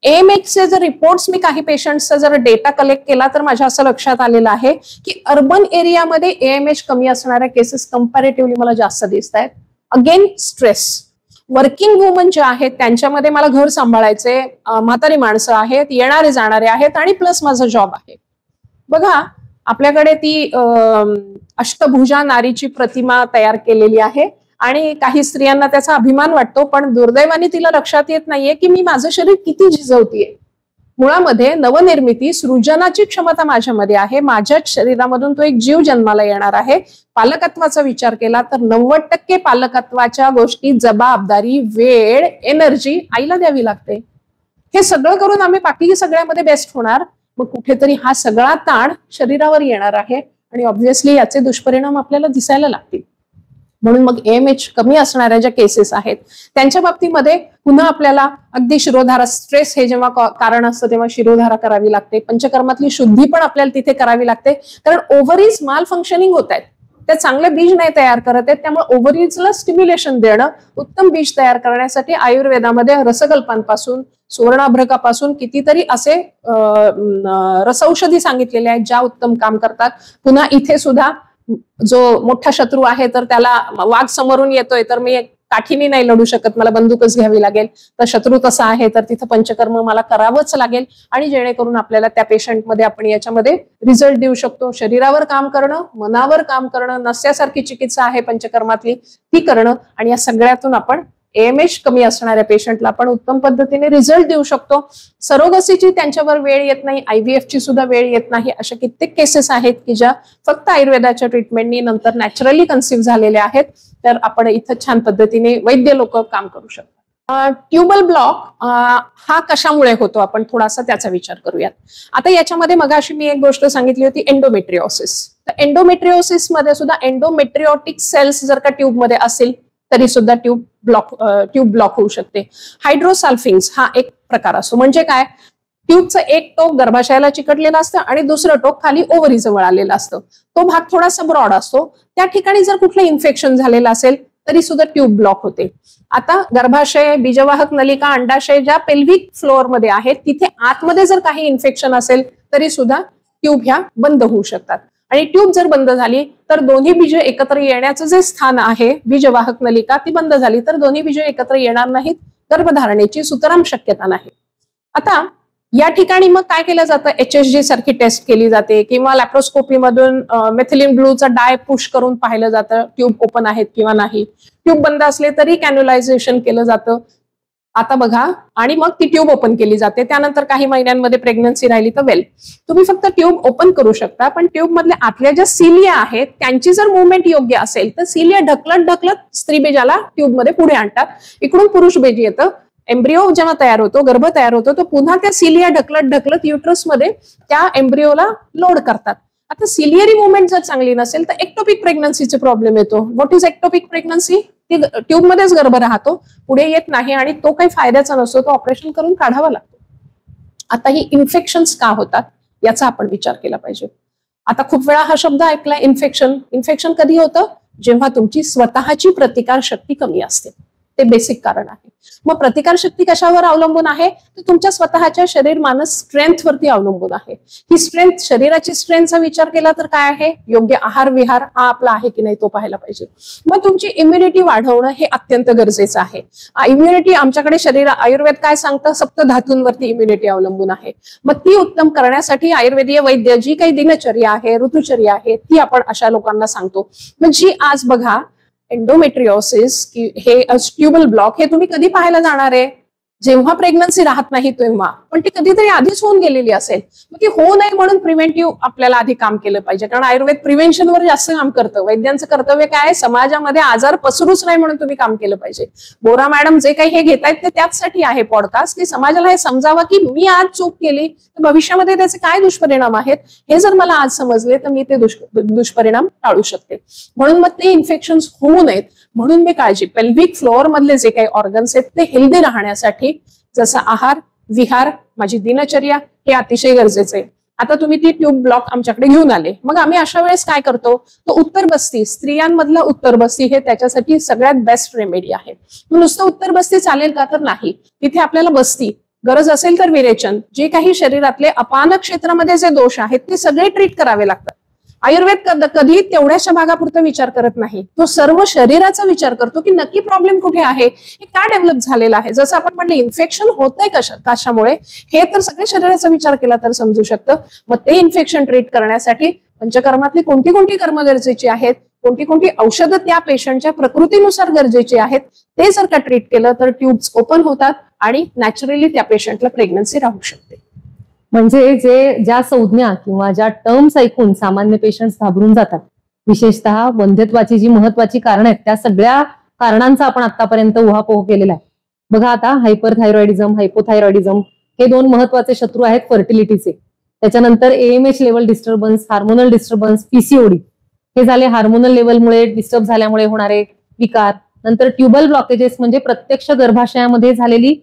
AMHचे जर रिपोर्ट्स मी काही पेशंट्सचा जर डेटा कलेक्ट केला तर माझ्या असं लक्षात आलेलं आहे की अर्बन एरियामध्ये AMH कमी असणाऱ्या केसेस कंपॅरेटिव्हली मला जास्त दिसत आहेत. Again stress. वर्किंग वुमन ज्या आहेत त्यांच्यामध्ये मला घर सांभाळायचे, म्हातारी माणसं आहेत, येणारे जाणारे आहेत आणि प्लस माझा जॉब आहे. बघा आपल्याकडे ती अष्टभुजा नारीची प्रतिमा तयार केलेली आहे आणि काही स्त्रियांना त्याचा अभिमान वाटतो, पण दुर्दैवाने तिला लक्षात येत नाहीये की मी माझं शरीर किती झिजवतीये. मुळामध्ये नवनिर्मिती सृजनाची क्षमता माझ्यामध्ये आहे. माझ्याच शरीरामधून तो एक जीव जन्माला येणार आहे. पालकत्वाचा विचार केला तर 90% पालकत्वाच्या गोष्टी, जबाबदारी, वेळ, एनर्जी आईला द्यावी लागते. हे सगळं करून आम्ही बाकी सगळ्यामध्ये बेस्ट होणार, मग कुठेतरी हा सगळा ताण शरीरावर येणार आहे आणि ऑब्व्हियसली याचे दुष्परिणाम आपल्याला दिसायला लागतील. म्हणून मग AMH कमी असणाऱ्या ज्या केसेस आहेत त्यांच्या बाबतीमध्ये पुन्हा आपल्याला अगदी शिरोधारा, स्ट्रेस हे जेव्हा कारण असतं तेव्हा शिरोधारा करावी लागते. पंचकर्मातली शुद्धी पण आपल्याला तिथे करावी लागते, कारण ओव्हरीज माल फंक्शनिंग होत आहेत, त्या चांगले बीज नाही तयार करत आहेत. त्यामुळे ओव्हरीजला स्टिम्युलेशन देणं, उत्तम बीज तयार करण्यासाठी आयुर्वेदामध्ये रसकल्पांपासून, सुवर्णाभ्रकापासून कितीतरी असे रसौषधी सांगितलेले आहेत ज्या उत्तम काम करतात. पुन्हा इथे सुद्धा जो मोठा शत्रू आहे तर त्याला वाघ समोरून येतोय तर मी काठीने नाही लढू शकत, मला बंदूकच घ्यावी लागेल. तर शत्रू तसा आहे तर तिथं पंचकर्म मला करावंच लागेल आणि जेणेकरून आपल्याला त्या पेशंटमध्ये आपण याच्यामध्ये रिझल्ट देऊ शकतो. शरीरावर काम करणं, मनावर काम करणं, नस्यासारखी चिकित्सा आहे पंचकर्मातली ती करणं आणि या सगळ्यातून आपण AMH कमी असणाऱ्या पेशंटला आपण उत्तम पद्धतीने रिझल्ट देऊ शकतो. सरोगसीची त्यांच्यावर वेळ येत नाही, IVFची सुद्धा वेळ येत नाही. अशा कित्येक केसेस आहेत की ज्या फक्त आयुर्वेदाच्या ट्रीटमेंटनी नंतर नॅचरली कन्सिव्ह झालेल्या आहेत. तर आपण इथं छान पद्धतीने वैद्य लोक काम करू शकतात. ट्युबल ब्लॉक हा कशामुळे होतो आपण थोडासा त्याचा विचार करूयात. आता याच्यामध्ये मगाशी मी एक गोष्ट सांगितली होती, एंडोमेट्रिओसिस. तर एंडोमेट्रिओसिस मध्ये सुद्धा एंडोमेट्रिओटिक सेल्स जर का ट्यूब मध्ये असेल तरी सुद्धा ट्यूब ब्लॉक होऊ शकते. हायड्रोसाल्फिंग्स हा एक प्रकार असतो. म्हणजे काय, ट्यूबचं एक टोक गर्भाशयाला चिकटलेलं असतं आणि दुसरं टोक खाली ओव्हरी जवळ आलेलं असतं. तो भाग थोडासा ब्रॉड असतो. त्या ठिकाणी जर कुठलं इन्फेक्शन झालेलं असेल तरी सुद्धा ट्यूब ब्लॉक होते. आता गर्भाशय, बीजवाहक नलिका, अंडाशय ज्या पेल्व्हिक फ्लोअर मध्ये आहेत तिथे आतमध्ये जर काही इन्फेक्शन असेल तरी सुद्धा ट्यूब ह्या बंद होऊ शकतात. आणि ट्यूब जर बंद झाली तर दोन्ही बीज एकत्र येण्याचं जे स्थान आहे बीजवाहक नलिका ती बंद झाली तर दोन्ही बीज एकत्र येणार नाहीत. गर्भधारणेची सुतराम शक्यता नाही. आता या ठिकाणी मग काय केलं जातं, HSG सारखी टेस्ट केली जाते किंवा लॅप्रोस्कोपी मधून मेथिलीन ब्लूचा डाय पुश करून पाहिलं जातं ट्यूब ओपन आहेत किंवा नाही. ट्यूब बंद असले तरी कॅन्युलायझेशन केलं जातं. आता बघा, आणि मग ती ट्यूब ओपन केली जाते. त्यानंतर काही महिन्यांमध्ये प्रेग्नन्सी राहिली तर वेल, तुम्ही फक्त ट्यूब ओपन करू शकता, पण ट्यूब मधल्या आतल्या ज्या सिलिया आहेत त्यांची जर मुवमेंट योग्य असेल तर सिलिया ढकलत ढकलत स्त्रीबीजाला ट्यूब मध्ये पुढे आणतात. इकडून पुरुष बीज येतं. एम्ब्रिओ जेव्हा तयार होतो, गर्भ तयार होतो, तो पुन्हा त्या सिलिया ढकलत ढकलत युट्रस मध्ये त्या एम्ब्रिओला लोड करतात. आता सिलियरी मुवमेंट जर चांगली नसेल तर एक्टोपिक प्रेग्नन्सीचे प्रॉब्लेम येतो. What is ectopic pregnancy? ती ट्यूब मध्येच गर्भ राहतो, पुढे येत नाही आणि तो काही फायद्याचा नसतो, तो ऑपरेशन करून काढावा लागतो. आता ही इन्फेक्शन्स का होतात याचा आपण विचार केला पाहिजे. आता खूप वेळा हा शब्द ऐकला, इन्फेक्शन. इन्फेक्शन कधी होतं? जेव्हा तुमची स्वतःची प्रतिकार शक्ती कमी असते. ते बेसिक कारण आहे. मग प्रतिकार शक्ती कशावर अवलंबून आहे? तर तुमच्या स्वतःच्या शरीर मानस स्ट्रेंथ वरती अवलंबून आहे. ही स्ट्रेंथ, शरीराची स्ट्रेंथचा विचार केला तर काय आहे? योग्य आहार विहार हा आपला आहे की नाही तो पाहायला पाहिजे. मग तुमची इम्युनिटी वाढवणं हे अत्यंत गरजेचं आहे. इम्युनिटी आमच्याकडे आयुर्वेद काय सांगतं? सप्तधातूंवरती इम्युनिटी अवलंबून आहे. मग ती उत्तम करण्यासाठी आयुर्वेदीय वैद्य जी काही दिनचर्या आहे, ऋतुचर्या आहे ती आपण अशा लोकांना सांगतो. मग जी आज बघा एंडोमेट्रिओसिस हे ट्यूबल ब्लॉक हे तुम्ही कधी पाहायला जाणार आहे? जेव्हा प्रेग्नन्सी राहत नाही तेव्हा, पण ती कधीतरी आधीच होऊन गेलेली असेल. मग ती होऊ नये म्हणून प्रिव्हेंटिव्ह आपल्याला आधी काम केलं पाहिजे. कारण आयुर्वेद प्रिव्हेन्शनवर जास्त काम करतं. वैद्यांचं कर्तव्य काय आहे? समाजामध्ये आजार पसरूच नाही म्हणून तुम्ही काम केलं पाहिजे. बोरा मॅडम जे काही हे घेतायत ते त्याचसाठी आहे पॉडकास्ट, की समाजाला हे समजावं की मी आज चूक केली तर भविष्यामध्ये त्याचे काय दुष्परिणाम आहेत हे जर मला आज समजले तर मी ते दुष्परिणाम टाळू शकते. म्हणून मग ते इन्फेक्शन्स होऊ नयेत म्हणून मी काळजी, पेल्व्हिक फ्लोअर मधले जे काही ऑर्गन्स आहेत ते हेल्दी राहण्यासाठी जसं आहार विहार, माझी दिनचर्या हे अतिशय गरजेचं आहे. आता तुम्ही ती ट्यूब ब्लॉक आमच्याकडे घेऊन आले, मग आम्ही अशा वेळेस काय करतो? तो उत्तरबस्ती, स्त्रियांमधला उत्तरबस्ती हे त्याच्यासाठी सगळ्यात बेस्ट रेमेडी आहे. नुसतं उत्तरबस्ती चालेल का? तर नाही. तिथे आपल्याला बस्ती, गरज असेल तर विरेचन, जे काही शरीरातले अपान क्षेत्रामध्ये जे दोष आहेत ते सगळे ट्रीट करावे लागतात. आयुर्वेद कधी तेवढ्याशा भागापुरता विचार करत नाही, तो सर्व शरीराचा विचार करतो की नक्की प्रॉब्लेम कुठे आहे, हे काय डेव्हलप झालेलं आहे. जसं आपण म्हणलं इन्फेक्शन होतंय कशामुळे, हे तर सगळ्या शरीराचा विचार केला तर समजू शकतं. मग ते इन्फेक्शन ट्रीट करण्यासाठी पंचकर्मातली कोणती कोणती कर्म गरजेची आहेत, कोणती कोणती औषधं त्या पेशंटच्या प्रकृतीनुसार गरजेची आहेत, ते जर का ट्रीट केलं तर ट्यूब्स ओपन होतात आणि नॅचरली त्या पेशंटला प्रेग्नन्सी राहू शकते. म्हणजे ज्या संज्ञा किंवा ज्या टर्म्स ऐकून सामान्य पेशंट्स घाबरून जातात, विशेषतः वंध्यत्वाची जी महत्वाची कारण आहेत त्या सगळ्या कारणांचा आपण आतापर्यंत उहापोह केलेला आहे. बघा, आता हायपरथायरॉइडिझम, हायपोथायरॉइडिझम हे दोन महत्वाचे शत्रू आहेत फर्टिलिटीचे. त्याच्यानंतर AMH level disturbance, hormonal disturbance, PCOD हे झाले हार्मोनल लेवलमुळे डिस्टर्ब झाल्यामुळे होणारे विकार. नंतर ट्युबल ब्लॉकेजेस म्हणजे प्रत्यक्ष गर्भाशयामध्ये झालेली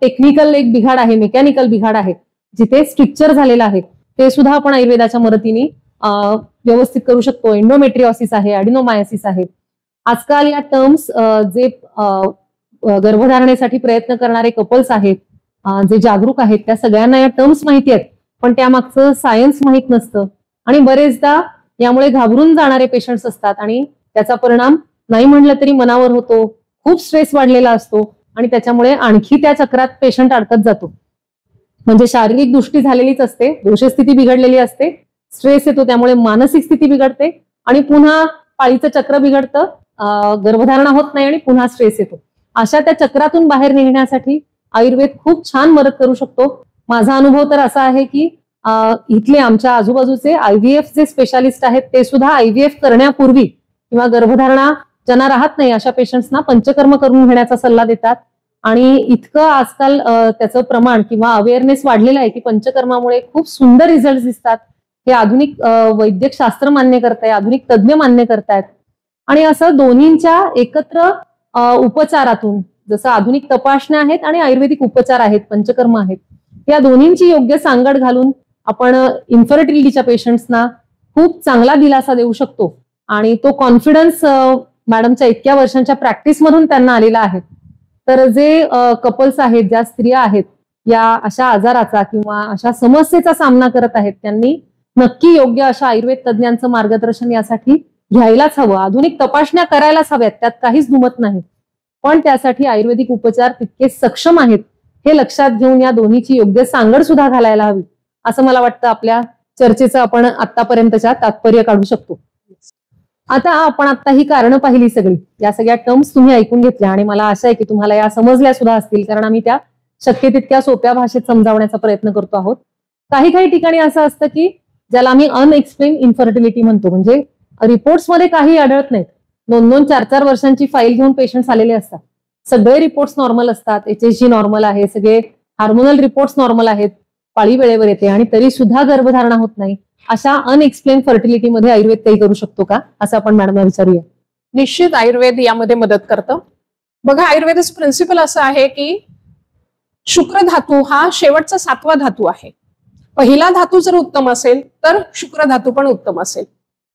टेक्निकल एक बिघाड आहे, मेकॅनिकल बिघाड आहे, जिथे स्ट्रिक्चर झालेलं आहे, ते सुद्धा आपण आयुर्वेदाच्या मदतीने व्यवस्थित करू शकतो. एंडोमेट्रिओसिस आहे, ॲडिनोमायोसिस आहे. आजकाल या टर्म्स जे गर्भधारणेसाठी प्रयत्न करणारे कपल्स आहेत, जे जागरूक आहेत, त्या सगळ्यांना या टर्म्स माहिती आहेत, पण त्यामागचं सायन्स माहित नसतं आणि बरेचदा यामुळे घाबरून जाणारे पेशंट्स असतात आणि त्याचा परिणाम नाही म्हणलं तरी मनावर होतो. खूप स्ट्रेस वाढलेला असतो आणि त्याच्यामुळे आणखी त्या चक्रात पेशंट अडकत जातो. म्हणजे शारीरिक दृष्टी झालेलीच असते, दोषस्थिती बिघडलेली असते, स्ट्रेस येतो, त्यामुळे मानसिक स्थिती बिघडते आणि पुन्हा पाळीचं चक्र बिघडतं, गर्भधारणा होत नाही आणि पुन्हा स्ट्रेस येतो. अशा त्या चक्रातून बाहेर निघण्यासाठी आयुर्वेद खूप छान मदत करू शकतो. माझा अनुभव तर असा आहे की इथले आमच्या आजूबाजूचे IVF जे स्पेशालिस्ट आहेत ते सुद्धा IVF करण्यापूर्वी किंवा गर्भधारणा ज्यांना राहत नाही अशा पेशंट्सना पंचकर्म करून घेण्याचा सल्ला देतात. आणि इतकं आजकाल त्याचं प्रमाण किंवा अवेअरनेस वाढलेलं आहे की पंचकर्मामुळे खूप सुंदर रिझल्ट दिसतात. हे आधुनिक वैद्यक शास्त्र मान्य करताय, आधुनिक तज्ज्ञ मान्य करतायत. आणि असं दोन्हींच्या एकत्र उपचारातून, जसं आधुनिक तपासण्या आहेत आणि आयुर्वेदिक उपचार आहेत, पंचकर्म आहेत, या दोन्हींची योग्य सांगड घालून आपण इन्फर्टिलिटीच्या पेशंट्सना खूप चांगला दिलासा देऊ शकतो आणि तो कॉन्फिडन्स मॅडमच्या इतक्या वर्षांच्या प्रॅक्टिस मधून त्यांना आलेला आहे. तर जे कपल्स आहेत, ज्या स्त्रिया आहेत या अशा आजाराचा किंवा अशा समस्येचा सामना करत आहेत, त्यांनी नक्की योग्य अशा आयुर्वेद तज्ञांचं मार्गदर्शन यासाठी घ्यायलाच हवं. आधुनिक तपासण्या करायलाच हव्यात, त्यात काहीच दुमत नाही. पण त्यासाठी आयुर्वेदिक उपचार तितके सक्षम आहेत हे लक्षात घेऊन या दोन्हीची योग्य सांगड सुद्धा घालायला हवी, असं मला वाटतं. आपल्या चर्चेचं आपण आतापर्यंतच्या तात्पर्य काढू शकतो. आता ही कारणं पाहिली सगळी, या सगळ्या टर्म्स तुम्ही ऐकून घेतल्या आणि मला आशा आहे की तुम्हाला या समजल्या सुद्धा असतील, कारण आम्ही त्या शक्य तितक्या सोप्या भाषेत समजावण्याचा प्रयत्न करतो आहोत. काही ठिकाणी असं असतं की ज्याला आम्ही अनएक्सप्लेन इन्फर्टिलिटी म्हणतो, म्हणजे रिपोर्ट्समध्ये काही आढळत नाहीत. 2-2, 4-4 वर्षांची फाईल घेऊन पेशंट्स आलेले असतात. सगळे रिपोर्ट्स नॉर्मल असतात, HSG नॉर्मल आहे, सगळे हार्मोनल रिपोर्ट्स नॉर्मल आहेत, पाळी वेळेवर येते आणि तरी सुद्धा गर्भधारणा होत नाही. अशा अनएक्सप्लेन फर्टिलिटीमध्ये आयुर्वेद काही करू शकतो का, असं आपण मॅडमला विचारूया. निश्चित आयुर्वेद यामध्ये मदत करतं. बघा, आयुर्वेदाचं प्रिन्सिपल असं आहे की शुक्र धातू हा शेवटचा 7वा धातू आहे. पहिला धातू जर उत्तम असेल तर शुक्र धातू पण उत्तम असेल.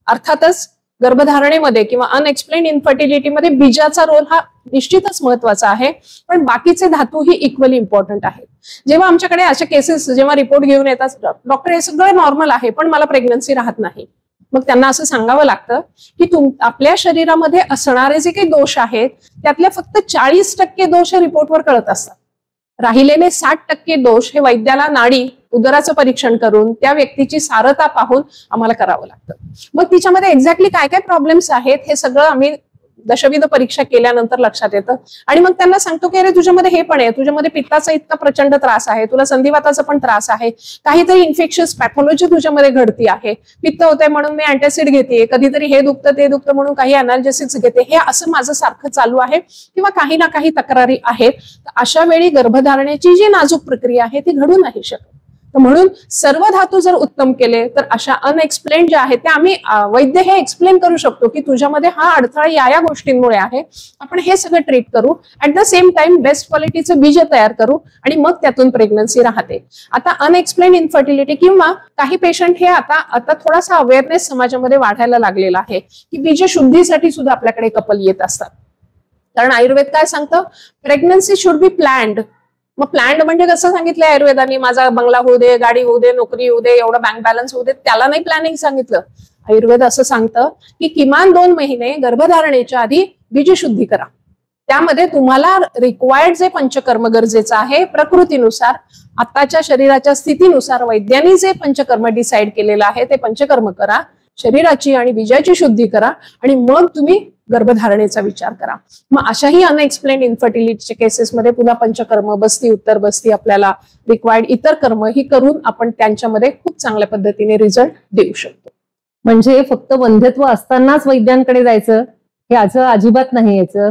अर्थातच गर्भधारणेमध्ये किंवा अनएक्सप्लेन इन्फर्टिलिटीमध्ये बीजाचा रोल हा निश्चितच महत्वाचा आहे, पण बाकीचे धातू ही इक्वली इम्पॉर्टंट आहेत. जेव्हा आमच्याकडे अशा केसेस जेव्हा रिपोर्ट घेऊन येतात, डॉक्टर हे सगळं नॉर्मल आहे पण मला प्रेग्नन्सी राहत नाही, मग त्यांना असं सांगावं लागतं की आपल्या शरीरामध्ये असणारे जे काही दोष आहेत त्यातल्या फक्त 40% दोष हे रिपोर्टवर कळत असतात. राहिलेले 60% दोष हे वैद्याला नाडी उदराचं परीक्षण करून त्या व्यक्तीची सारता पाहून आम्हाला करावं लागतं. मग तिच्यामध्ये एक्झॅक्टली काय काय प्रॉब्लेम्स आहेत हे सगळं आम्ही दशविध परीक्षा केल्यानंतर लक्षात येतं आणि मग त्यांना सांगतो की अरे तुझ्यामध्ये हे पण आहे, तुझ्यामध्ये पित्ताचा इतका प्रचंड त्रास आहे, तुला संधिवाताचा पण त्रास आहे, काहीतरी इन्फेक्शियस पॅथॉलॉजी तुझ्यामध्ये घडती आहे, पित्त होते म्हणून मी अँटासिड घेते, कधीतरी हे दुखतं ते दुखतं म्हणून काही अनाल्जेसिक्स घेते, हे असं माझं सारखं चालू आहे किंवा काही ना काही तक्रारी आहेत. अशा वेळी गर्भधारणेची जी नाजूक प्रक्रिया आहे ती घडू नाही शकत. म्हणून सर्व धातू जर उत्तम केले तर अशा अनएक्सप्लेन ज्या आहेत त्या आम्ही वैद्य हे एक्सप्लेन करू शकतो की तुझ्यामध्ये हा अडथळा या गोष्टींमुळे आहे, आपण हे सगळं ट्रीट करू, at the same time best क्वालिटीचं बीज तयार करू आणि मग त्यातून प्रेग्नन्सी राहते. आता अनएक्सप्लेन इन्फर्टिलिटी किंवा काही पेशंट हे आता थोडासा अवेअरनेस समाजामध्ये वाढायला लागलेला आहे की बीज शुद्धीसाठी सुद्धा आपल्याकडे कपल येत असतात. कारण आयुर्वेद काय सांगतं, प्रेग्नन्सी शुड बी प्लॅन्ड. मग प्लॅन्ड म्हणजे कसं सांगितलं आयुर्वेदाने, माझा बंगला होऊ दे, गाडी होऊ दे, नोकरी होऊ दे, एवढा बँक बॅलन्स होऊ दे, त्याला नाही प्लॅनिंग सांगितलं. आयुर्वेद असं सांगतं की किमान 2 महिने गर्भधारणेच्या आधी बीजशुद्धी करा. त्यामध्ये तुम्हाला रिक्वायर्ड जे पंचकर्म गरजेचं आहे प्रकृतीनुसार, आताच्या शरीराच्या स्थितीनुसार वैद्यांनी जे पंचकर्म डिसाईड केलेलं आहे ते पंचकर्म करा, शरीराची आणि बीजाची शुद्धी करा आणि मग तुम्ही गर्भधारणेचा विचार करा. मग अशाही अनएक्सप्लेन इन्फर्टिलिटीच्या केसेसमध्ये पुन्हा पंचकर्म, बस्ती, उत्तर बस्ती, आपल्याला रिक्वायर्ड इतर कर्म ही करून आपण त्यांच्यामध्ये खूप चांगल्या पद्धतीने रिझल्ट देऊ शकतो. म्हणजे फक्त वंध्यत्व असतानाच वैद्यांकडे जायचं हे अजिबात नाही. याचं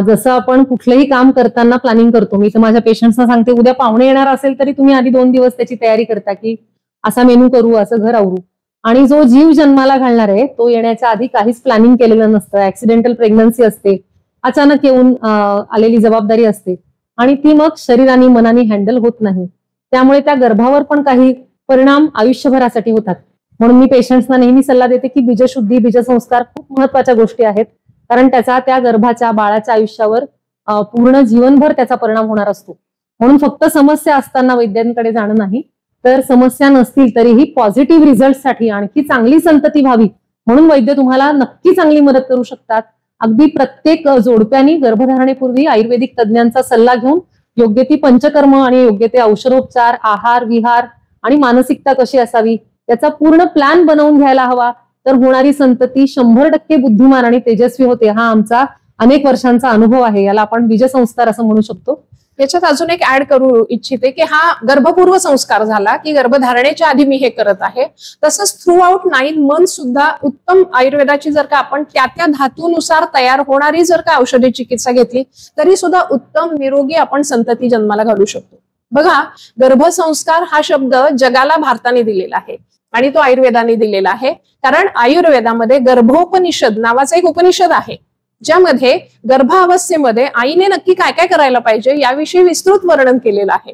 जसं आपण कुठलंही काम करताना प्लॅनिंग करतो, मी तर माझ्या पेशंट्सना सांगते उद्या पाहुणे येणार असेल तरी तुम्ही आधी 2 दिवस त्याची तयारी करता की असा मेनू करू, असं घर आवरू. आणि जो जीव जन्माला घालणार आहे तो येण्याच्या आधी काहीच प्लॅनिंग केलेलं नसतं. ऍक्सिडेंटल प्रेग्नन्सी असते, अचानक येऊन आलेली जबाबदारी असते आणि ती मग शरीराने मनाने हँडल होत नाही. त्यामुळे त्या गर्भावर पण काही परिणाम आयुष्यभरासाठी होतात. म्हणून मी पेशंट्सना नेहमी सल्ला देते की बीजशुद्धी, बीजसंस्कार खूप महत्वाच्या गोष्टी आहेत, कारण त्याचा त्या गर्भाच्या बाळाच्या आयुष्यावर पूर्ण जीवनभर त्याचा परिणाम होणार असतो. म्हणून फक्त समस्या असताना वैद्यांकडे जाणं नाही, तर समस्या नसतील तरीही पॉझिटिव्ह रिझल्टसाठी आणखी चांगली संतती व्हावी म्हणून वैद्य तुम्हाला नक्की चांगली मदत करू शकतात. अगदी प्रत्येक जोडप्यानी गर्भधारणेपूर्वी आयुर्वेदिक तज्ञांचा सल्ला घेऊन योग्य ती पंचकर्म आणि योग्य ते औषधोपचार, आहार विहार आणि मानसिकता कशी असावी याचा पूर्ण प्लॅन बनवून घ्यायला हवा. तर होणारी संतती 100% बुद्धिमान आणि तेजस्वी होते. हा आमचा अनेक वर्षांचा अनुभव आहे. याला आपण बीजसंस्कार असं म्हणू शकतो. याच्यात अजून एक ऍड करू इच्छिते की हा गर्भपूर्व संस्कार झाला की गर्भधारणेच्या आधी मी हे करत आहे. तसंच थ्रू आउट 9 मंथ सुद्धा उत्तम आयुर्वेदाची जर का आपण त्या धातूनुसार तयार होणारी जर का औषधी चिकित्सा घेतली तरी सुद्धा उत्तम निरोगी आपण संतती जन्माला घालू शकतो. बघा, गर्भसंस्कार हा शब्द जगाला भारताने दिलेला आहे आणि तो आयुर्वेदाने दिलेला आहे. कारण आयुर्वेदामध्ये गर्भोपनिषद नावाचा एक उपनिषद आहे ज्यामध्ये गर्भावस्थेमध्ये आईने नक्की काय काय करायला पाहिजे याविषयी विस्तृत वर्णन केलेलं आहे.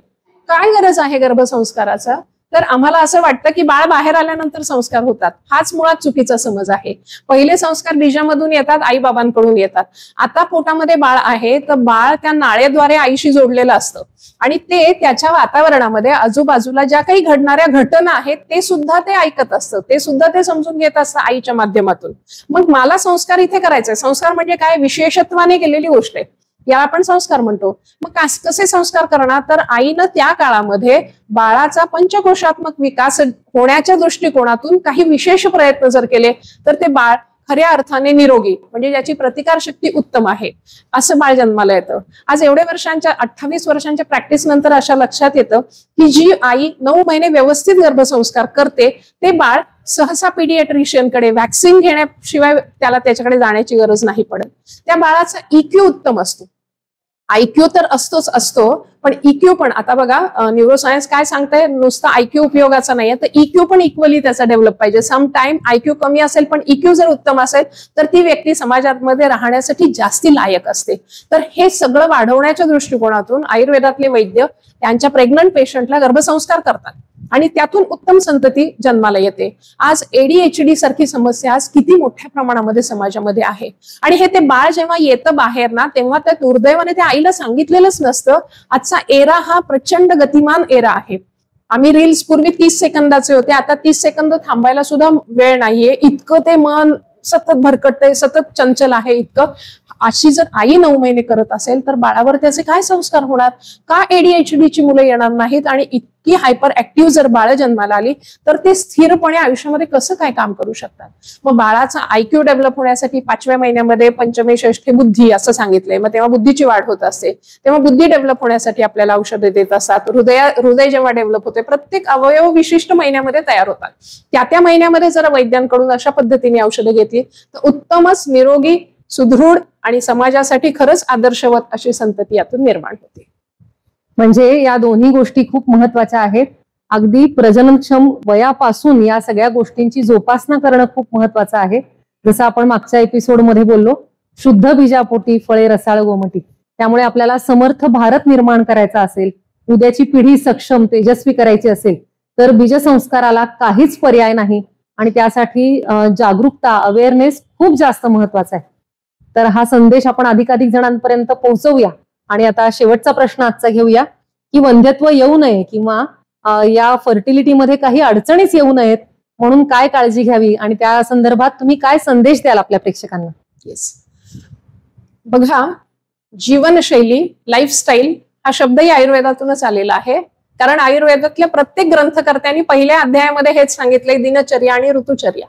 काय गरज आहे गर्भसंस्काराचा? तर आम्हाला असं वाटतं की बाळ बाहेर आल्यानंतर संस्कार होतात. हाच मुळात चुकीचा समज आहे. पहिले संस्कार बीजामधून येतात, आई बाबांकडून येतात. आता पोटामध्ये बाळ आहे तर बाळ त्या नाळेद्वारे आईशी जोडलेलं असतं आणि ते त्याच्या वातावरणामध्ये आजूबाजूला ज्या काही घडणाऱ्या घटना आहेत ते सुद्धा ते ऐकत असतं, ते सुद्धा ते समजून घेत असतं आईच्या माध्यमातून. मग मला संस्कार इथे करायचे. संस्कार म्हणजे काय? विशेषत्वाने केलेली गोष्ट आहे, याला आपण संस्कार म्हणतो. मग कसे संस्कार करणार? तर आईनं त्या काळामध्ये बाळाचा पंचकोशात्मक विकास होण्याच्या दृष्टिकोनातून काही विशेष प्रयत्न जर केले तर ते बाळ खऱ्या अर्थाने निरोगी, म्हणजे ज्याची प्रतिकार शक्ती उत्तम आहे, असं बाळ जन्माला येतं. आज एवढे वर्षांच्या 28 वर्षांच्या प्रॅक्टिस नंतर अशा लक्षात येतं की जी आई 9 महिने व्यवस्थित गर्भसंस्कार करते ते बाळ सहसा पीडियाट्रिशियनकडे व्हॅक्सिन घेण्याशिवाय त्याला त्याच्याकडे जाण्याची गरज नाही पडत. त्या बाळाचा EQ उत्तम असतो. IQ तर असतोच असतो, पण EQ पण आता बघा न्यूरोसायन्स काय सांगतंय, नुसतं IQ उपयोगाचा नाहीये, तर EQ पण इक्वली त्याचा डेव्हलप पाहिजे. सम टाइम IQ कमी असेल पण EQ जर उत्तम असेल तर ती व्यक्ती समाजामध्ये राहण्यासाठी जास्ती लायक असते. तर हे सगळं वाढवण्याच्या दृष्टिकोनातून आयुर्वेदातले वैद्य त्यांच्या प्रेग्नंट पेशंटला गर्भसंस्कार करतात आणि त्यातून उत्तम संतती जन्माला येते. आज ADHD सारखी समस्या आज किती मोठ्या प्रमाणामध्ये समाजामध्ये आहे आणि हे ते बाळ जेव्हा येतं बाहेर ना तेव्हा त्या दुर्दैवाने त्या आईला सांगितलेलंच नसतं. आजचा एरा हा प्रचंड गतिमान एरा आहे. आम्ही रील्स पूर्वी 30 सेकंदाचे होते, आता 30 सेकंद थांबायला सुद्धा वेळ नाहीये, इतकं ते मन सतत भरकटतंय, सतत चंचल आहे इतकं. अशी जर आई 9 महिने करत असेल तर बाळावर त्याचे काय संस्कार होणार? का ADHD ची मुलं येणार नाहीत? आणि इतकी हायपर ऍक्टिव्ह जर बाळ जन्माला आली तर ते स्थिरपणे आयुष्यामध्ये कसं काय काम करू शकतात? मग बाळाचा IQ डेव्हलप होण्यासाठी 5व्या महिन्यामध्ये पंचमे षष्ठे बुद्धी असं सांगितलंय. मग तेव्हा बुद्धीची वाढ होत असते, तेव्हा बुद्धी डेव्हलप होण्यासाठी आपल्याला औषधे देत असतात. हृदय जेव्हा डेव्हलप होते, प्रत्येक अवयव विशिष्ट महिन्यामध्ये तयार होतात. त्या महिन्यामध्ये जर वैद्यांकडून अशा पद्धतीने औषधं घेतली तर उत्तमच निरोगी, सुदृढ आणि समाजासाठी खरंच आदर्शवत अशी संतती यातून निर्माण होते. म्हणजे या दोन्ही गोष्टी खूप महत्वाच्या आहेत. अगदी प्रजननक्षम वयापासून या सगळ्या गोष्टींची जोपासना करणं खूप महत्वाचं आहे. जसं आपण मागच्या एपिसोडमध्ये बोललो, शुद्ध बीजापोटी फळे रसाळ गोमटी. त्यामुळे आपल्याला समर्थ भारत निर्माण करायचा असेल, उद्याची पिढी सक्षम तेजस्वी करायची असेल तर बीजसंस्काराला काहीच पर्याय नाही आणि त्यासाठी जागरूकता, अवेअरनेस खूप जास्त महत्वाचा आहे. तर हा संदेश आपण अधिकाधिक जणांपर्यंत पोहोचवूया. आणि आता शेवटचा प्रश्न आजचा घेऊया की वंध्यत्व येऊ नये किंवा या फर्टिलिटीमध्ये काही अडचणीच येऊ नयेत म्हणून काय काळजी घ्यावी आणि त्या संदर्भात तुम्ही काय संदेश द्याल आपल्या प्रेक्षकांना? येस, बघा, जीवनशैली, लाईफस्टाईल हा शब्दही आयुर्वेदातूनच आलेला आहे. कारण आयुर्वेदातल्या प्रत्येक ग्रंथकर्त्यांनी पहिल्या अध्यायामध्ये हेच सांगितलंय, दिनचर्या आणि ऋतुचर्या.